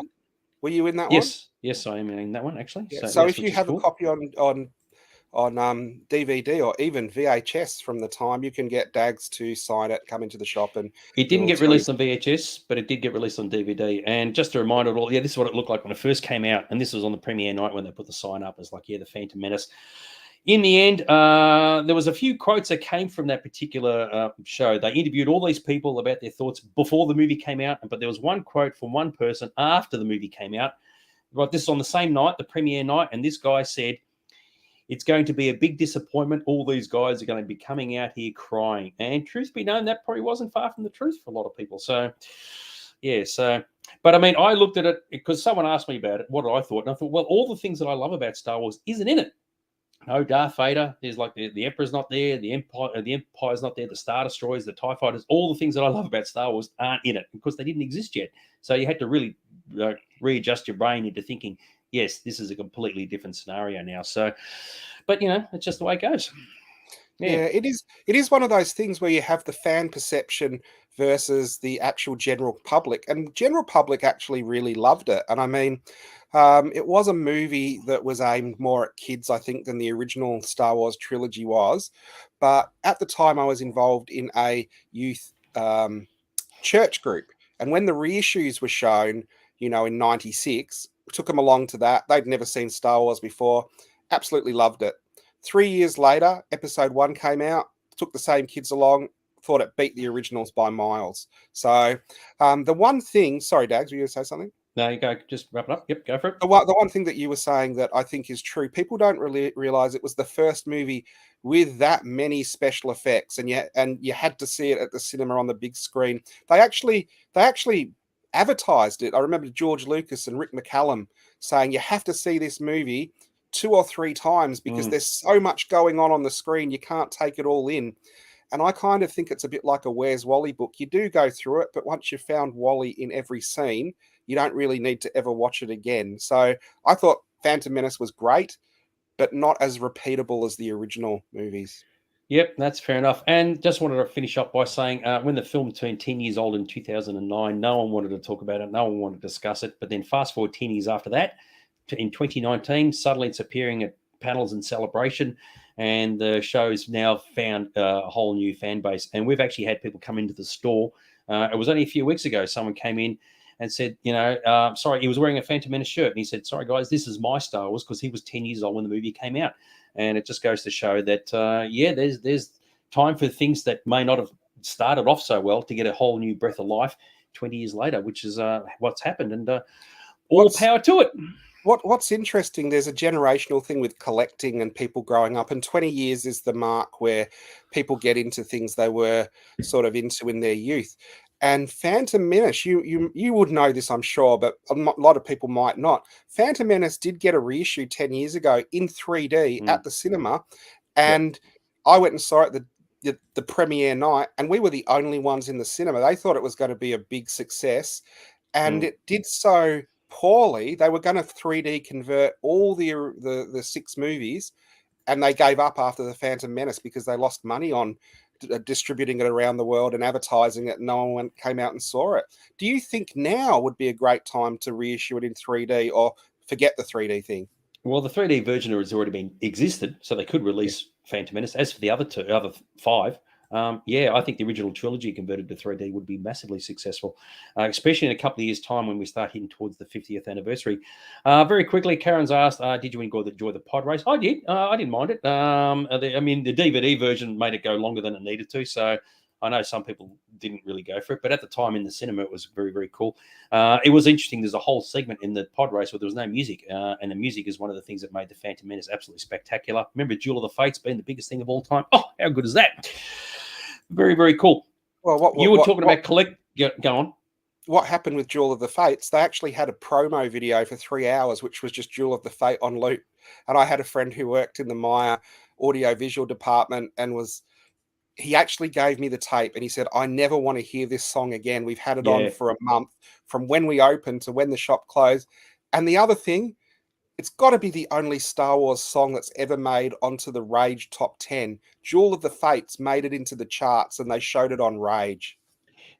Were you in that one? Yes, I am in that one, actually. Yeah, so if you have a copy on DVD or even VHS from the time, you can get Dags to sign it, come into the shop, and it didn't get released on VHS, but it did get released on DVD. And just a reminder, all this is what it looked like when it first came out, and this was on the premiere night when they put the sign up. It's like, yeah, the Phantom Menace. In the end, there was a few quotes that came from that particular show. They interviewed all these people about their thoughts before the movie came out, but there was one quote from one person after the movie came out. Right, this is on the same night, the premiere night, and this guy said, "It's going to be a big disappointment. All these guys are going to be coming out here crying." And truth be known, that probably wasn't far from the truth for a lot of people. So, yeah, but I mean, I looked at it because someone asked me about it, what I thought. And I thought, well, all the things that I love about Star Wars isn't in it. No Darth Vader. There's like the Emperor's not there. The Empire's not there. The Star Destroyers, the TIE Fighters, all the things that I love about Star Wars aren't in it because they didn't exist yet. So you had to really readjust your brain into thinking, yes, this is a completely different scenario now. So, but it's just the way it goes. Yeah, it is. It is one of those things where you have the fan perception versus the actual general public, and general public actually really loved it. And I mean, it was a movie that was aimed more at kids, I think, than the original Star Wars trilogy was. But at the time, I was involved in a youth church group, and when the reissues were shown, in '96, took them along to that. They'd never seen Star Wars before, absolutely loved it. 3 years later, episode 1 came out, took the same kids along, thought it beat the originals by miles. So the one thing, sorry, Dags, were you going to say something? No, you go, just wrap it up. Yep, go for it. The one thing that you were saying that I think is true, people don't really realize it was the first movie with that many special effects, and you had to see it at the cinema on the big screen. They actually advertised it. I remember George Lucas and Rick McCallum saying you have to see this movie 2 or 3 times because there's so much going on the screen, you can't take it all in. And I kind of think it's a bit like a Where's Wally book. You do go through it, but once you've found Wally in every scene, you don't really need to ever watch it again. So I thought Phantom Menace was great, but not as repeatable as the original movies. Yep, that's fair enough. And just wanted to finish up by saying when the film turned 10 years old in 2009, no one wanted to talk about it. No one wanted to discuss it. But then fast forward 10 years after that, in 2019, suddenly it's appearing at panels and celebration. And the show's now found a whole new fan base. And we've actually had people come into the store. It was only a few weeks ago, someone came in and said, sorry, he was wearing a Phantom Menace shirt. And he said, sorry, guys, this is my Star Wars, because he was 10 years old when the movie came out. And it just goes to show that, there's time for things that may not have started off so well to get a whole new breath of life 20 years later, which is what's happened. And all power to it. What's interesting, there's a generational thing with collecting and people growing up, and 20 years is the mark where people get into things they were sort of into in their youth. And Phantom Menace, you would know this, I'm sure, but a lot of people might not. Phantom Menace did get a reissue 10 years ago in 3D at the cinema, and I went and saw it the premiere night, and we were the only ones in the cinema. They thought it was going to be a big success, and it did so poorly. They were going to 3D convert all the 6 movies, and they gave up after the Phantom Menace because they lost money on distributing it around the world and advertising it. No one came out and saw it. Do you think now would be a great time to reissue it in 3D, or forget the 3D thing? Well, the 3D version has already been existed, so they could release Phantom Menace. As for the other 5, I think the original trilogy converted to 3D would be massively successful, especially in a couple of years' time when we start hitting towards the 50th anniversary. Very quickly, Karen's asked, did you enjoy the pod race? I did. I didn't mind it. The DVD version made it go longer than it needed to, so I know some people didn't really go for it, but at the time in the cinema, it was very, very cool. It was interesting. There's a whole segment in the pod race where there was no music, and the music is one of the things that made the Phantom Menace absolutely spectacular. Remember Duel of the Fates being the biggest thing of all time? Oh, how good is that? Very, very cool. Well, you were talking about collect. Go on. What happened with Duel of the Fates? They actually had a promo video for 3 hours, which was just Duel of the Fate on loop. And I had a friend who worked in the Maya audio visual department, and he actually gave me the tape, and he said, I never want to hear this song again. We've had it on for a month from when we opened to when the shop closed. And the other thing, it's got to be the only Star Wars song that's ever made onto the Rage Top 10. Duel of the Fates made it into the charts, and they showed it on Rage.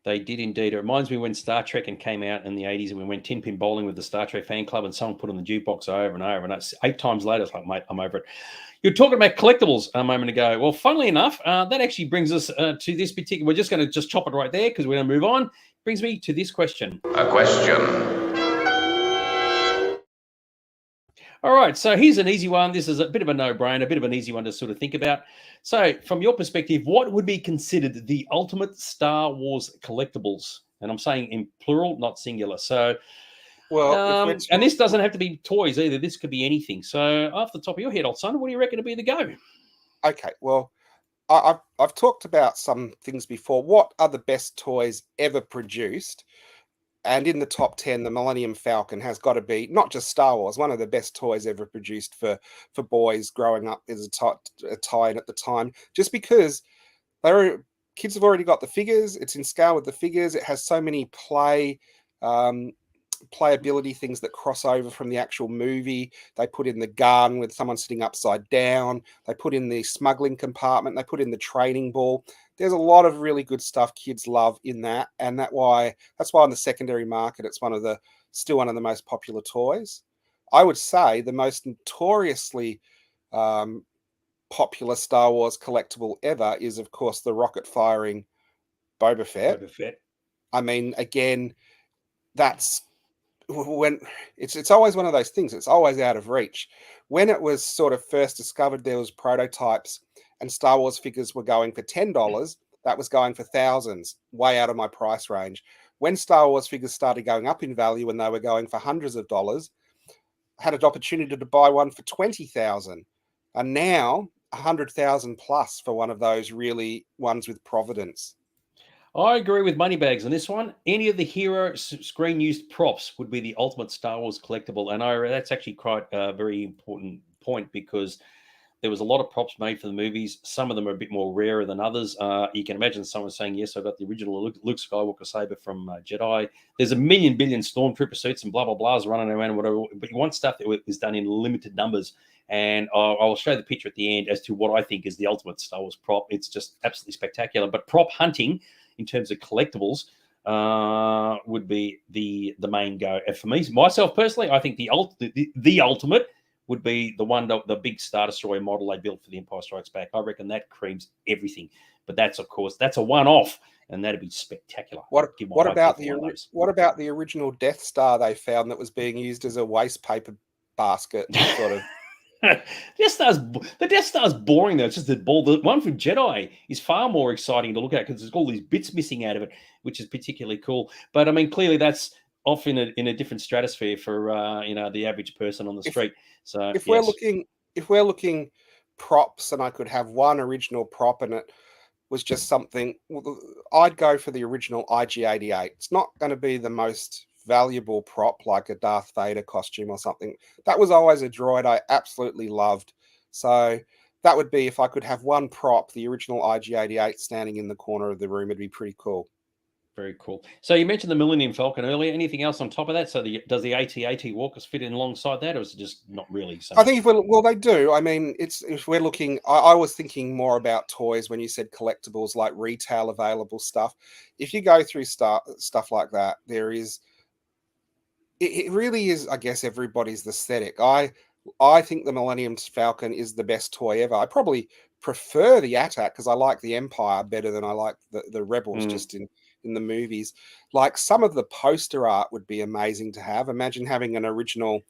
They did indeed. It reminds me when Star Trek came out in the 80s, and we went 10-pin bowling with the Star Trek fan club, and someone put on the jukebox over and over. And 8 times later, it's like, mate, I'm over it. You're talking about collectibles a moment ago. Well, funnily enough, that actually brings us to this particular. We're just going to chop it right there because we're going to move on. Brings me to this question. A question. All right, so here's an easy one. This is a bit of a no-brainer, a bit of an easy one to sort of think about. So from your perspective, what would be considered the ultimate Star Wars collectibles? And I'm saying in plural, not singular. So, and this doesn't have to be toys either. This could be anything. So off the top of your head, old son, what do you reckon to be the go? Okay, well, I've talked about some things before. What are the best toys ever produced? And in the top 10, the Millennium Falcon has got to be not just Star Wars, one of the best toys ever produced for boys growing up as a tie-in at the time, just because kids have already got the figures. It's in scale with the figures. It has so many playability things that cross over from the actual movie. They put in the gun with someone sitting upside down. They put in the smuggling compartment. They put in the training ball. There's a lot of really good stuff kids love in that, and that's why on the secondary market it's still one of the most popular toys. I would say the most notoriously popular Star Wars collectible ever is, of course, the rocket firing Boba Fett. I mean, again, that's when it's always one of those things. It's always out of reach. When it was sort of first discovered, there was prototypes, and Star Wars figures were going for $10. That was going for thousands, way out of my price range. When Star Wars figures started going up in value, and they were going for hundreds of dollars, I had an opportunity to buy one for $20,000, and now 100,000 plus for one of those really ones with providence. I agree with Moneybags on this one. Any of the hero screen used props would be the ultimate Star Wars collectible. And that's actually quite a very important point, because there was a lot of props made for the movies. Some of them are a bit more rarer than others. You can imagine someone saying, yes, I got the original Luke Skywalker saber from Jedi. There's a billion Stormtrooper suits and blah, blah, blahs running around and whatever. But you want stuff that is done in limited numbers. And I'll show the picture at the end as to what I think is the ultimate Star Wars prop. It's just absolutely spectacular. But prop hunting, in terms of collectibles, would be the main go. And for me, myself personally, I think the ultimate would be the big Star Destroyer model they built for the Empire Strikes Back. I reckon that creams everything. But that's, of course, that's a one-off, and that'd be spectacular. What about the original Death Star they found that was being used as a waste paper basket, sort of? The Death Star's boring though. It's just the ball. The one from Jedi is far more exciting to look at because there's all these bits missing out of it, which is particularly cool. But I mean, clearly that's off in a different stratosphere for the average person on the street. So if we're looking props, and I could have one original prop, and it was just something, I'd go for the original IG-88. It's not going to be the most valuable prop like a Darth Vader costume or something. That was always a droid I absolutely loved. So that would be, if I could have one prop, the original IG-88 standing in the corner of the room, it'd be pretty cool. Very cool. So you mentioned the Millennium Falcon earlier. Anything else on top of that? So does the AT-AT Walkers fit in alongside that, or is it just not really? So I think they do. I mean, if we're looking, I was thinking more about toys when you said collectibles, like retail available stuff. If you go through stuff like that, there is. It really is, I guess, everybody's aesthetic. I think the Millennium Falcon is the best toy ever. I probably prefer the AT-AT because I like the Empire better than I like the Rebels just in the movies. Like, some of the poster art would be amazing to have. Imagine having an original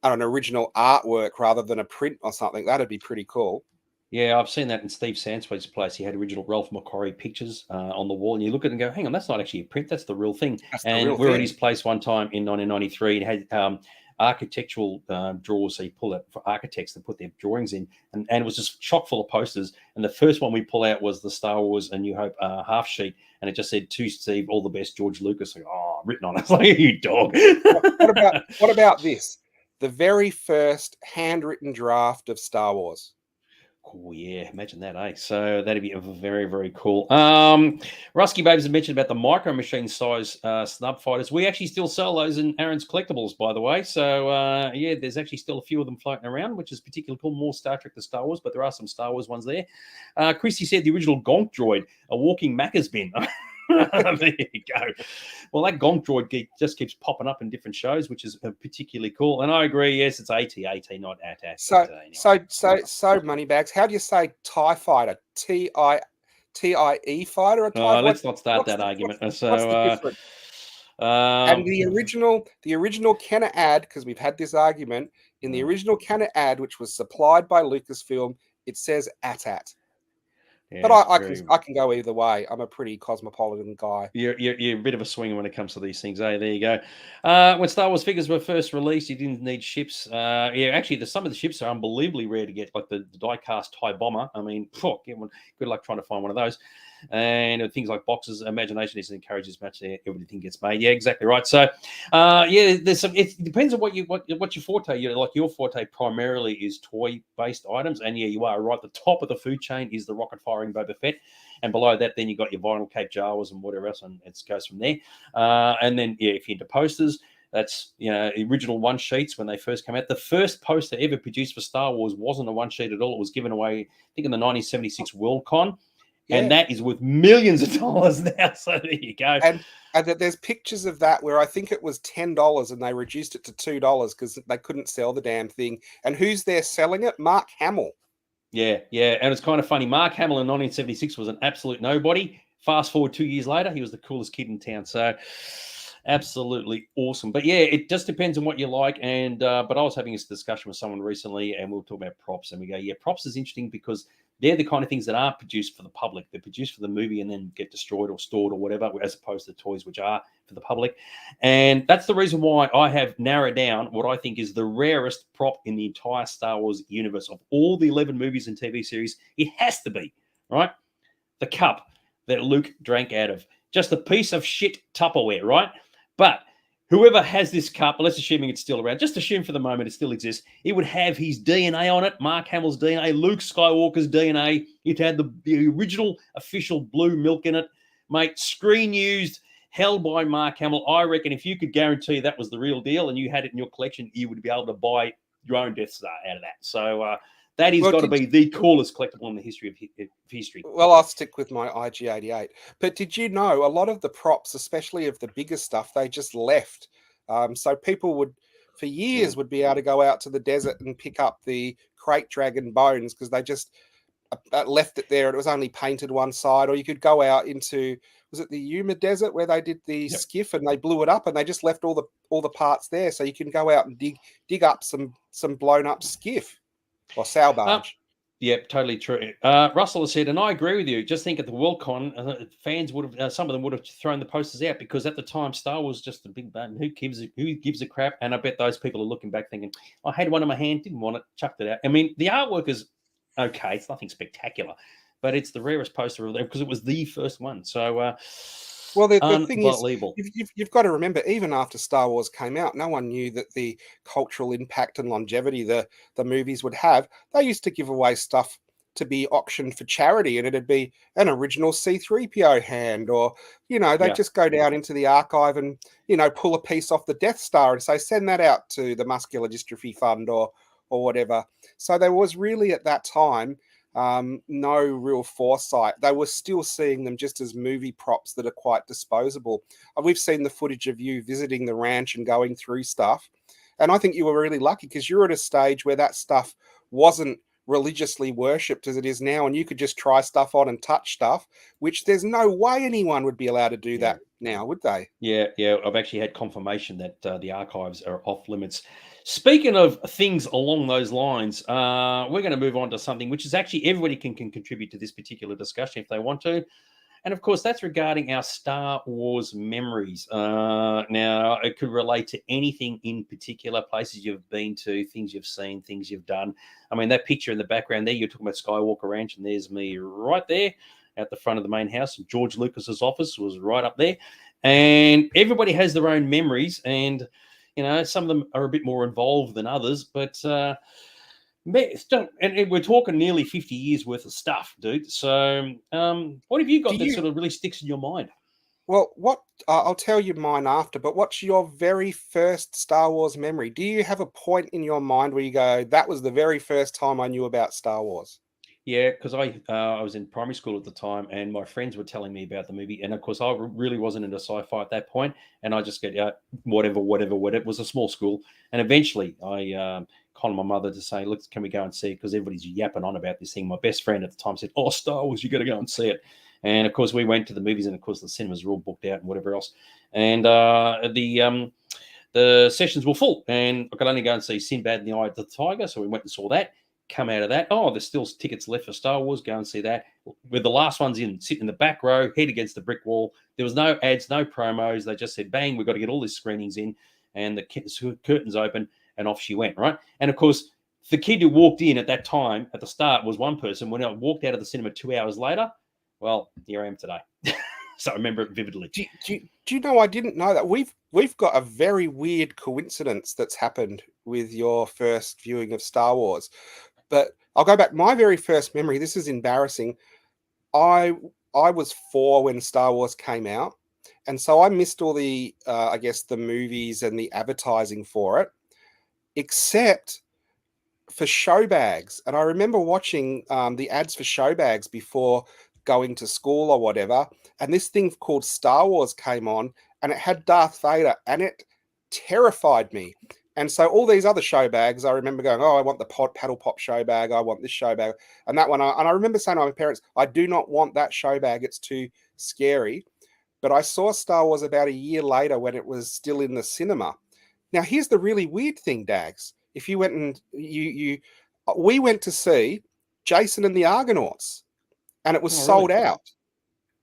artwork rather than a print or something. That'd be pretty cool. Yeah, I've seen that in Steve Sansweet's place. He had original Ralph McQuarrie pictures on the wall, and you look at it and go, hang on, that's not actually a print, that's the real thing. We were at his place one time in 1993 and had architectural drawers, so you pull out for architects to put their drawings in, and it was just chock full of posters. And the first one we pull out was the Star Wars A New Hope half sheet, and it just said, "To Steve, all the best, George Lucas." Like, written on it. I was like, you dog. What about this? The very first handwritten draft of Star Wars. Oh, yeah, imagine that, eh? So that'd be very, very cool. Rusky Babes had mentioned about the Micro Machine size snub fighters. We actually still sell those in Aaron's Collectibles, by the way. So, there's actually still a few of them floating around, which is particularly cool. More Star Trek than Star Wars, but there are some Star Wars ones there. Christy said the original Gonk droid, a walking Macca's bin. There you go. Well, that Gonk droid just keeps popping up in different shows, which is particularly cool. And I agree. Yes, it's AT-AT, not AT-AT. So Moneybags, how do you say TIE fighter? TIE fighter? Let's not start that argument. What's the difference? And the original Kenner ad, because we've had this argument in the original Kenner ad, which was supplied by Lucasfilm, it says AT-AT. Yeah, but I can go either way. I'm a pretty cosmopolitan guy. You're a bit of a swinger when it comes to these things, eh? There you go. When Star Wars figures were first released, you didn't need ships. Actually, some of the ships are unbelievably rare to get, like the die-cast TIE bomber. I mean, good luck trying to find one of those. And things like boxes, imagination is encouraged as much as everything gets made. Yeah, exactly right. So, there's some. It depends on what your forte. Your forte primarily is toy-based items, and yeah, you are right. The top of the food chain is the rocket-firing Boba Fett, and below that, then you got your vinyl cape Jawas and whatever else, and it goes from there. And then if you're into posters, that's original one sheets when they first came out. The first poster ever produced for Star Wars wasn't a one sheet at all. It was given away, I think, in the 1976 Worldcon. Yeah. And that is worth millions of dollars now. So there you go. And there's pictures of that where I think it was $10 and they reduced it to $2 because they couldn't sell the damn thing. And who's there selling it? Mark Hamill. Yeah. And it's kind of funny. Mark Hamill in 1976 was an absolute nobody. Fast forward 2 years later, he was the coolest kid in town. So absolutely awesome. But yeah, it just depends on what you like. And but I was having this discussion with someone recently, and we were talking about props, and we go, props is interesting because they're the kind of things that aren't produced for the public. They're produced for the movie and then get destroyed or stored or whatever, as opposed to toys which are for the public. And that's the reason why I have narrowed down what I think is the rarest prop in the entire Star Wars universe. Of all the 11 movies and TV series, it has to be, right? The cup that Luke drank out of. Just a piece of shit Tupperware, right? But whoever has this cup, let's assuming it's still around, just assume for the moment it still exists, it would have his DNA on it, Mark Hamill's DNA, Luke Skywalker's DNA. It had the original official blue milk in it. Mate, screen used, held by Mark Hamill. I reckon if you could guarantee that was the real deal and you had it in your collection, you would be able to buy your own Death Star out of that. So that has Well, got to be the coolest collectible in the history of history. well, I'll stick with my IG-88. But did you know a lot of the props, especially of the bigger stuff, they just left. So people would, for years, would be able to go out to the desert and pick up the crate dragon bones because they just left it there. And it was only painted one side. Or you could go out into, was it the Yuma Desert where they did the skiff and they blew it up and they just left all the parts there. So you can go out and dig up some blown up skiff or sail barge. Yep, totally true. Russell has said, and I agree with you. Just think at the Worldcon, fans would have, some of them would have thrown the posters out because at the time Star Wars was just a big button. Who gives a crap? And I bet those people are looking back thinking, I had one in my hand, didn't want it, chucked it out. I mean, the artwork is okay. It's nothing spectacular, but it's the rarest poster of them because it was the first one. So, well, the thing is, you've got to remember, even after Star Wars came out, no one knew that the cultural impact and longevity the movies would have. They used to give away stuff to be auctioned for charity, and it'd be an original C-3PO hand, or, they'd just go down into the archive and, pull a piece off the Death Star and say, send that out to the Muscular Dystrophy Fund or whatever. So there was really, at that time, no real foresight. They were still seeing them just as movie props that are quite disposable. We've seen the footage of you visiting the ranch and going through stuff. And I think you were really lucky because you're at a stage where that stuff wasn't religiously worshipped as it is now. And you could just try stuff on and touch stuff, which there's no way anyone would be allowed to do that now, would they? Yeah. I've actually had confirmation that the archives are off limits. Speaking of things along those lines, we're going to move on to something which is actually everybody can contribute to this particular discussion if they want to. And of course, that's regarding our Star Wars memories. Now, it could relate to anything in particular, places you've been to, things you've seen, things you've done. I mean, that picture in the background there, you're talking about Skywalker Ranch, and there's me right there at the front of the main house. And George Lucas's office was right up there. And everybody has their own memories, and some of them are a bit more involved than others, but and we're talking nearly 50 years worth of stuff, dude. So what have you got that sort of really sticks in your mind? Well, I'll tell you mine after, but what's your very first Star Wars memory? Do you have a point in your mind where you go, that was the very first time I knew about Star Wars? Yeah, because I was in primary school at the time, and my friends were telling me about the movie, and of course I really wasn't into sci-fi at that point, and I just get whatever. It was a small school, and eventually I called my mother to say, "Look, can we go and see it?" Because everybody's yapping on about this thing. My best friend at the time said, "Oh, Star Wars, you got to go and see it." And of course we went to the movies, and of course the cinemas were all booked out and whatever else, and the sessions were full, and I could only go and see Sinbad and the Eye of the Tiger, so we went and saw that. Come out of that, there's still tickets left for Star Wars, go and see that. With the last ones in, sit in the back row, head against the brick wall. There was no ads, no promos. They just said, bang, we've got to get all these screenings in, and the curtains open, and off she went, right? And of course, the kid who walked in at that time, at the start, was one person. When I walked out of the cinema 2 hours later, well, here I am today. So I remember it vividly. Do you know, I didn't know that. We've got a very weird coincidence that's happened with your first viewing of Star Wars. But I'll go back. My very first memory, this is embarrassing. I was 4 when Star Wars came out. And so I missed all the, the movies and the advertising for it, except for show bags. And I remember watching the ads for show bags before going to school or whatever. And this thing called Star Wars came on, and it had Darth Vader, and it terrified me. And so all these other show bags, I remember going, I want the paddle pop show bag. I want this show bag. And that one, and I remember saying to my parents, I do not want that show bag. It's too scary. But I saw Star Wars about a year later when it was still in the cinema. Now, here's the really weird thing, Dags. If you went and we went to see Jason and the Argonauts, and it was sold out.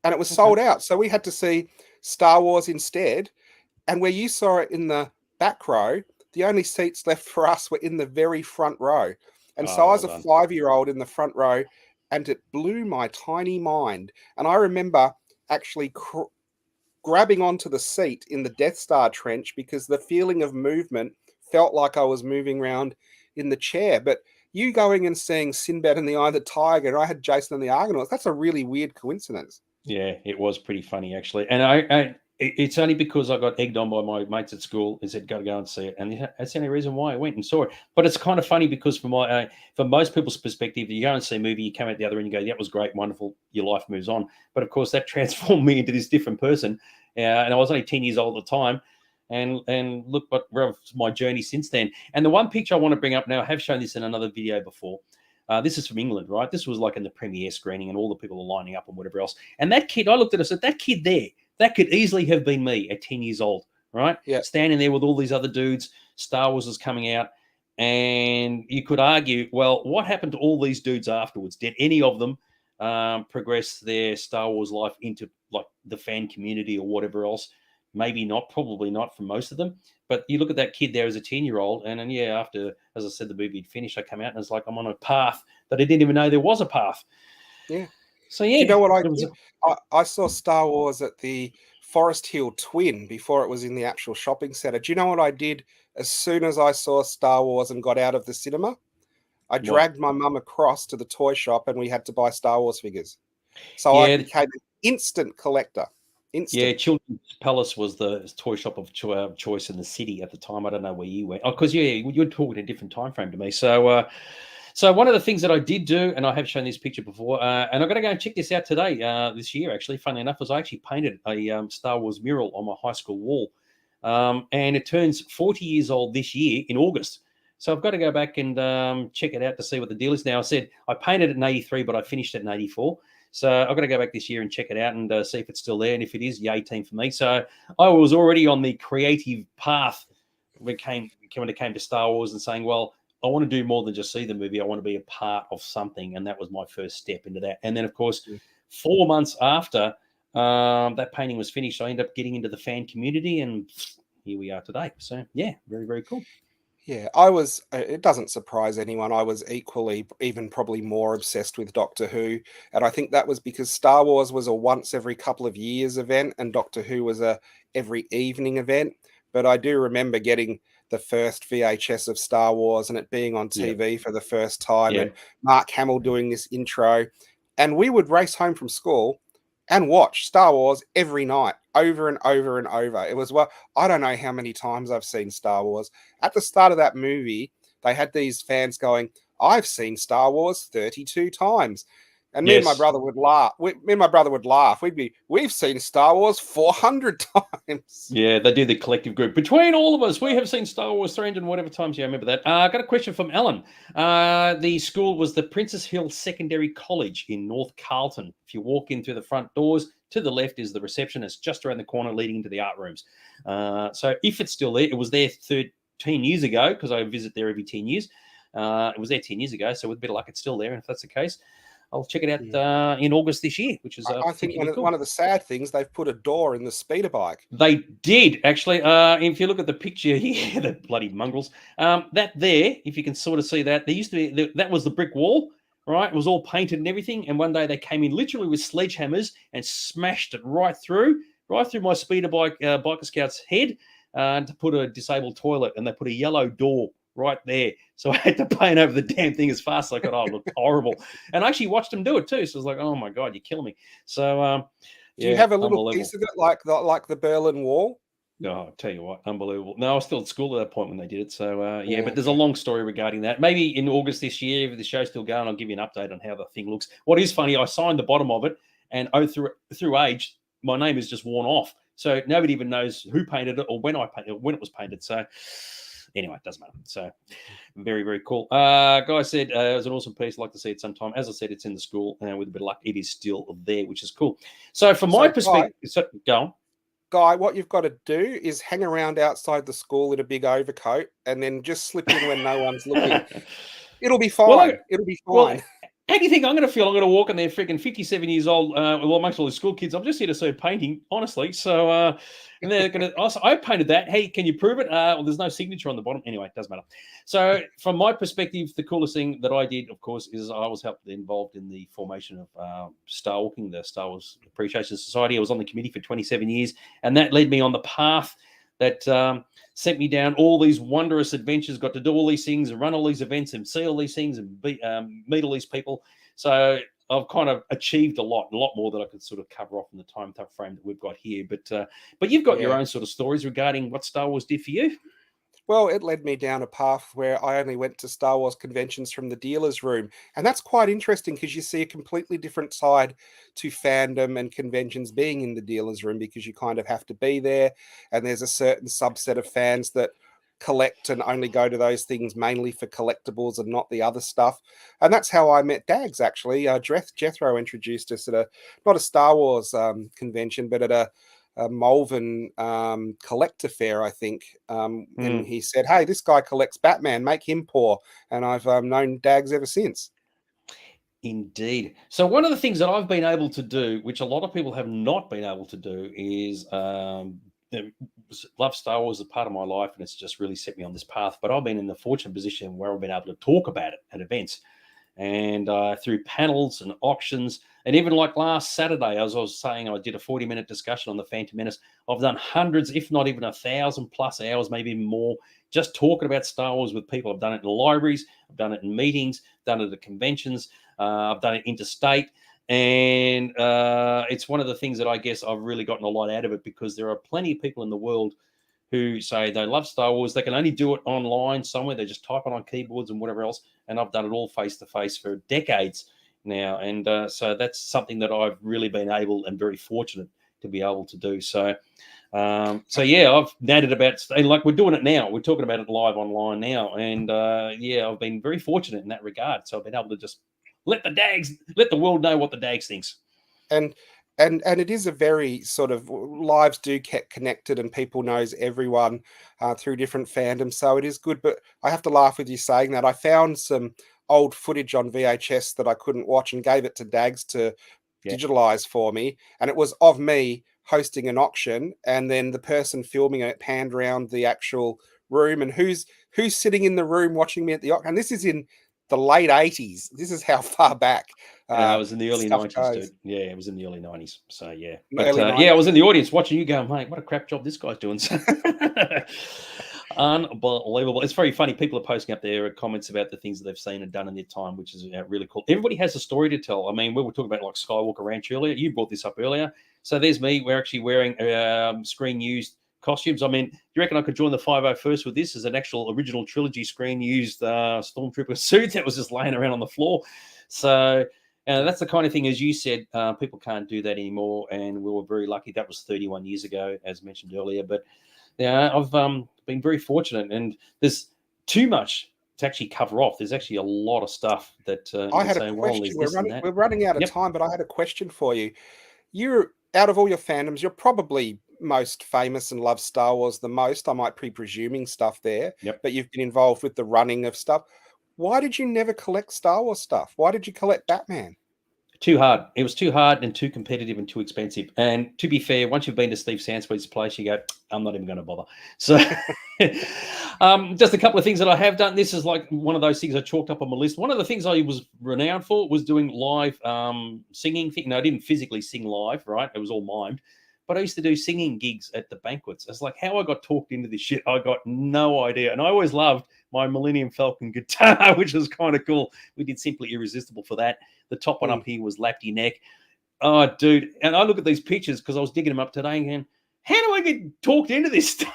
And it was sold out. So we had to see Star Wars instead. And where you saw it in the back row, the only seats left for us were in the very front row. And so I was a 5-year-old in the front row, and it blew my tiny mind. And I remember actually grabbing onto the seat in the Death Star trench because the feeling of movement felt like I was moving around in the chair. But you going and seeing Sinbad and the Eye of the Tiger, and I had Jason and the Argonauts, that's a really weird coincidence. Yeah, it was pretty funny, actually. And It's only because I got egged on by my mates at school and said, go and see it. And that's the only reason why I went and saw it. But it's kind of funny because for most people's perspective, you go and see a movie, you come out the other end, you go, that was great, wonderful, your life moves on. But of course, that transformed me into this different person. And I was only 10 years old at the time. And look what my journey since then. And the one picture I want to bring up now, I have shown this in another video before. This is from England, right? This was like in the premiere screening and all the people are lining up and whatever else. And that kid, I looked at it and said, that kid there, that could easily have been me at 10 years old, right? Yeah. Standing there with all these other dudes, Star Wars is coming out. And you could argue, well, what happened to all these dudes afterwards? Did any of them progress their Star Wars life into like the fan community or whatever else? Maybe not, probably not for most of them. But you look at that kid there as a 10-year-old, and then, yeah, after, as I said, the movie had finished, I come out and it's like I'm on a path that I didn't even know there was a path. Yeah. So, yeah. Do you know what I saw Star Wars at the Forest Hill Twin before it was in the actual shopping centre. Do you know what I did as soon as I saw Star Wars and got out of the cinema? I dragged my mum across to the toy shop and we had to buy Star Wars figures. So I became an instant collector. Instant. Yeah, Children's Palace was the toy shop of choice in the city at the time. I don't know where you went. Oh, because you're talking a different time frame to me. So, so one of the things that I did do, and I have shown this picture before, and I'm going to go and check this out today, this year, actually, funnily enough, was I actually painted a Star Wars mural on my high school wall. And it turns 40 years old this year in August. So I've got to go back and check it out to see what the deal is now. I said I painted it in 83, but I finished it in 84. So I've got to go back this year and check it out and see if it's still there. And if it is, yay team for me. So I was already on the creative path when it came to Star Wars and saying, well, I want to do more than just see the movie. I want to be a part of something. And that was my first step into that. And then, of course, 4 months after that painting was finished, I ended up getting into the fan community. And here we are today. So, yeah, very, very cool. Yeah, it doesn't surprise anyone. I was equally, even probably more obsessed with Doctor Who. And I think that was because Star Wars was a once every couple of years event and Doctor Who was a every evening event. But I do remember getting the first VHS of Star Wars and it being on TV for the first time and Mark Hamill doing this intro. And we would race home from school and watch Star Wars every night, over and over and over. It was, well, I don't know how many times I've seen Star Wars. At the start of that movie, they had these fans going, I've seen Star Wars 32 times. And me and my brother would laugh. We've seen Star Wars 400 times. Yeah, they do the collective group. Between all of us, we have seen Star Wars 300 and whatever times. Yeah, I remember that. I got a question from Alan. The school was the Princess Hill Secondary College in North Carlton. If you walk in through the front doors, to the left is the reception. It's just around the corner leading into the art rooms. So if it's still there, it was there 13 years ago because I visit there every 10 years. It was there 10 years ago. So with a bit of luck, it's still there. And if that's the case, I'll check it out in August this year, which is I think one of the sad things, they've put a door in the speeder bike. They did, actually. If you look at the picture here, the bloody mongrels, that there, if you can sort of see that, there used to be, that was the brick wall, right? It was all painted and everything. And one day they came in literally with sledgehammers and smashed it right through my speeder bike, Biker Scout's head to put a disabled toilet. And they put a yellow door right there. So I had to paint over the damn thing as fast as I could. Oh, it looked horrible. And I actually watched them do it too. So I was like, oh my God, you're killing me. So do you have a little piece of it like the Berlin Wall? No, I'll tell you what, unbelievable. No, I was still at school at that point when they did it. So but there's a long story regarding that. Maybe in August this year, if the show's still going, I'll give you an update on how the thing looks. What is funny, I signed the bottom of it, and through age, my name is just worn off. So nobody even knows who painted it or when it was painted. So anyway, it doesn't matter. So very, very cool. Guy said it was an awesome piece. I'd like to see it sometime. As I said, it's in the school, and with a bit of luck, it is still there, which is cool. So from my perspective, go on. Guy, what you've got to do is hang around outside the school in a big overcoat and then just slip in when no one's looking. It'll be fine. It'll be fine. Well, how do you think I'm going to feel? I'm going to walk in there freaking 57 years old, amongst all the school kids. I'm just here to see a painting, honestly. So, and they're going to, I painted that. Hey, can you prove it? Well, there's no signature on the bottom. Anyway, it doesn't matter. So from my perspective, the coolest thing that I did, of course, is I was involved in the formation of Star Walking, the Star Wars Appreciation Society. I was on the committee for 27 years, and that led me on the path that sent me down all these wondrous adventures, got to do all these things and run all these events and see all these things and meet all these people. So I've kind of achieved a lot more than I could sort of cover off in the time frame that we've got here. But you've got your own sort of stories regarding what Star Wars did for you. Well, it led me down a path where I only went to Star Wars conventions from the dealer's room. And that's quite interesting because you see a completely different side to fandom and conventions being in the dealer's room, because you kind of have to be there. And there's a certain subset of fans that collect and only go to those things mainly for collectibles and not the other stuff. And that's how I met Dags, actually. Jethro introduced us at not a Star Wars convention, but at a Malvern collector fair, I think. And he said, "Hey, this guy collects Batman, make him poor." And I've known Dags ever since. Indeed. So one of the things that I've been able to do, which a lot of people have not been able to do, is love Star Wars as a part of my life, and it's just really set me on this path. But I've been in the fortunate position where I've been able to talk about it at events, and through panels and auctions. And even like last Saturday, as I was saying, I did a 40-minute discussion on the Phantom Menace. I've done hundreds, if not even 1,000+ hours, maybe even more, just talking about Star Wars with people. I've done it in libraries, I've done it in meetings, done it at conventions, I've done it interstate. And it's one of the things that I guess I've really gotten a lot out of it, because there are plenty of people in the world who say they love Star Wars. They can only do it online somewhere. They just type it on keyboards and whatever else. And I've done it all face-to-face for decades now. And so that's something that I've really been able and very fortunate to be able to do. So yeah, I've nadded about, like we're doing it now. We're talking about it live online now. And yeah, I've been very fortunate in that regard. So I've been able to just let the world know what the Dags thinks. And it is a very sort of, lives do get connected and people knows everyone through different fandoms. So it is good. But I have to laugh with you saying that. I found some old footage on VHS that I couldn't watch and gave it to Dags to digitalize for me. And it was of me hosting an auction, and then the person filming it panned around the actual room, and who's sitting in the room watching me at the auction. And this is in the late 80s. This is how far back. It was in the early 90s, goes. dude. Yeah, it was in the early 90s. So, yeah. But yeah, I was in the audience watching you going, mate, what a crap job this guy's doing. Unbelievable. It's very funny. People are posting up there comments about the things that they've seen and done in their time, which is really cool. Everybody has a story to tell. I mean, we were talking about like Skywalker Ranch earlier. You brought this up earlier. So there's me. We're actually wearing screen-used costumes. I mean, do you reckon I could join the 501st with this as an actual original trilogy screen-used Stormtrooper suit that was just laying around on the floor? So that's the kind of thing, as you said, people can't do that anymore. And we were very lucky. That was 31 years ago, as mentioned earlier. But yeah, I've been very fortunate, and there's too much to actually cover off. There's actually a lot of stuff that I had a question. We're running out of time, but I had a question for you. You're, out of all your fandoms, you're probably most famous and love Star Wars the most. I might be presuming stuff there, but you've been involved with the running of stuff. Why did you never collect Star Wars stuff? Why did you collect Batman? Too hard. It was too hard and too competitive and too expensive. And to be fair, once you've been to Steve Sansweet's place, you go, I'm not even going to bother. So just a couple of things that I have done. This is like one of those things I chalked up on my list. One of the things I was renowned for was doing live singing. No, I didn't physically sing live, right? It was all mimed. But I used to do singing gigs at the banquets. It's like how I got talked into this shit. I got no idea. And I always loved my Millennium Falcon guitar, which was kind of cool. We did Simply Irresistible for that. The top one up here was Lapty Neck. Oh, dude. And I look at these pictures because I was digging them up today and going, how do I get talked into this stuff?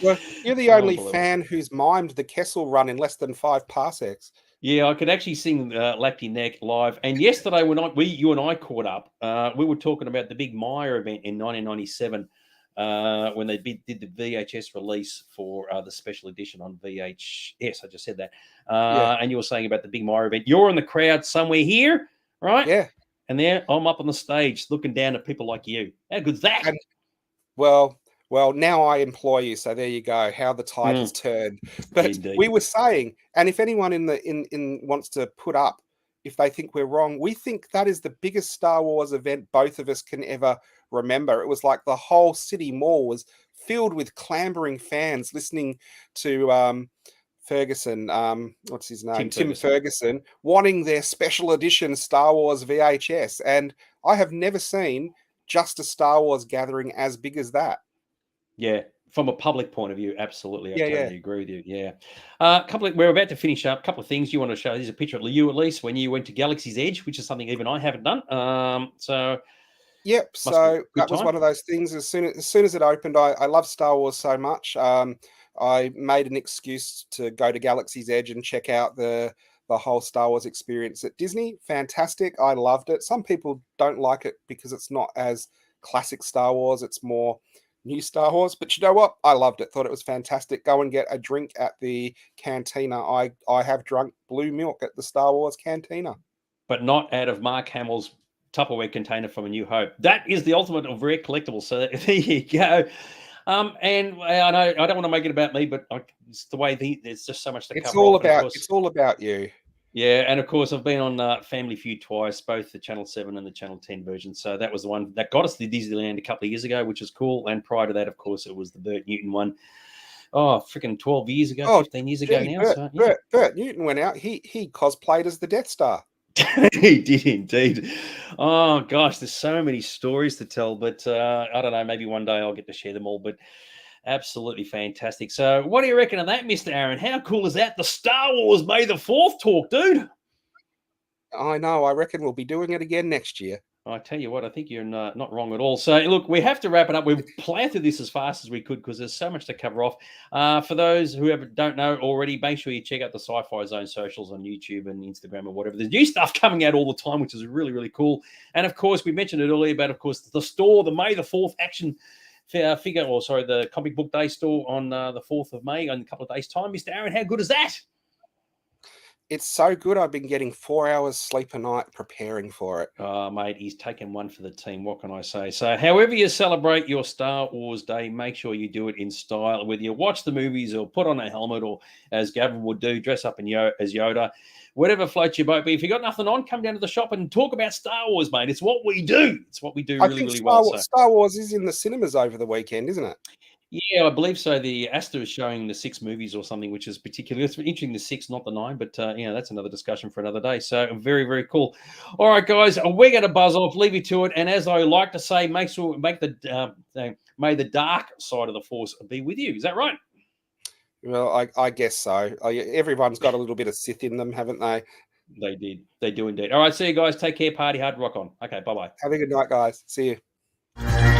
Well, you're the only fan who's mimed the Kessel Run in less than 5 parsecs. Yeah, I could actually sing Lapty Neck live. And yesterday when you and I caught up, we were talking about the big Maya event in 1997 when they did the VHS release for the special edition on VHS. I just said that. And you were saying about the big Maya event. You're in the crowd somewhere here, right? Yeah. And there I'm up on the stage looking down at people like you. How good's that? And, well, now I employ you, so there you go. How the tide has turned. But Indeed. We were saying, and if anyone in wants to put up, if they think we're wrong, we think that is the biggest Star Wars event both of us can ever remember. It was like the whole city mall was filled with clambering fans listening to Ferguson. What's his name? Tim Ferguson, wanting their special edition Star Wars VHS, and I have never seen just a Star Wars gathering as big as that. Yeah, From a public point of view, absolutely. I Yeah, totally agree with you. Yeah. We're about to finish up. A couple of things you want to show. Here's a picture of you, at least, when you went to Galaxy's Edge, which is something even I haven't done. So Yep. must be a So good that was time. one of those things. As soon as it opened, I love Star Wars so much. I made an excuse to go to Galaxy's Edge and check out the whole Star Wars experience at Disney. Fantastic. I loved it. Some people don't like it because it's not as classic Star Wars. It's more new Star Wars. But you know what? I loved it. Thought it was fantastic. Go and get a drink at the cantina. I have drunk blue milk at the Star Wars cantina. But not out of Mark Hamill's Tupperware container from A New Hope. That is the ultimate of rare collectibles. So there you go. And I know I don't want to make it about me, but it's the way there's just so much to It's cover all off. And of about course, it's all about you. yeah, and of course, I've been on Family Feud twice, both the Channel 7 and the Channel 10 version. So that was the one that got us to Disneyland a couple of years ago, which is cool. And prior to that, of course, it was the Burt Newton one. Oh, freaking 12 years ago, Oh, 15 years ago gee, now. Bert, So, yeah. Bert Newton went out. He cosplayed as the Death Star. He did indeed. Oh, gosh, there's so many stories to tell. But I don't know, maybe one day I'll get to share them all. But absolutely fantastic. So what do you reckon of that, Mr. Aaron? How cool is that? The Star Wars May the 4th talk, dude. I know. I reckon we'll be doing it again next year. I tell you what, I think you're not wrong at all. So, look, we have to wrap it up. We've planned through this as fast as we could because there's so much to cover off. For those who don't know already, make sure you check out the Sci-Fi Zone socials on YouTube and Instagram or whatever. There's new stuff coming out all the time, which is really, really cool. And, of course, we mentioned it earlier about, of course, the store, the May the 4th action figure, or sorry, the comic book day store on the 4th of May in a couple of days' time. Mr. Aaron, how good is that? It's so good. I've been getting 4 hours sleep a night preparing for it. Mate, he's taken one for the team. What can I say? So, however you celebrate your Star Wars Day, make sure you do it in style. Whether you watch the movies or put on a helmet, or as Gavin would do, dress up as Yoda, whatever floats your boat. But if you got nothing on, come down to the shop and talk about Star Wars, mate. It's what we do. It's what we do really, really well. So. Star Wars is in the cinemas over the weekend, isn't it? Yeah, I believe so. The Astor is showing the 6 movies or something, which is particularly it's interesting. The 6, not the 9, but that's another discussion for another day. So very, very cool. All right, guys, we're going to buzz off, leave you to it, and as I like to say, may the dark side of the Force be with you. Is that right? Well, I guess so. Everyone's got a little bit of Sith in them, haven't they? They do indeed. All right, see you guys. Take care. Party hard. Rock on. Okay, bye bye. Have a good night, guys. See you.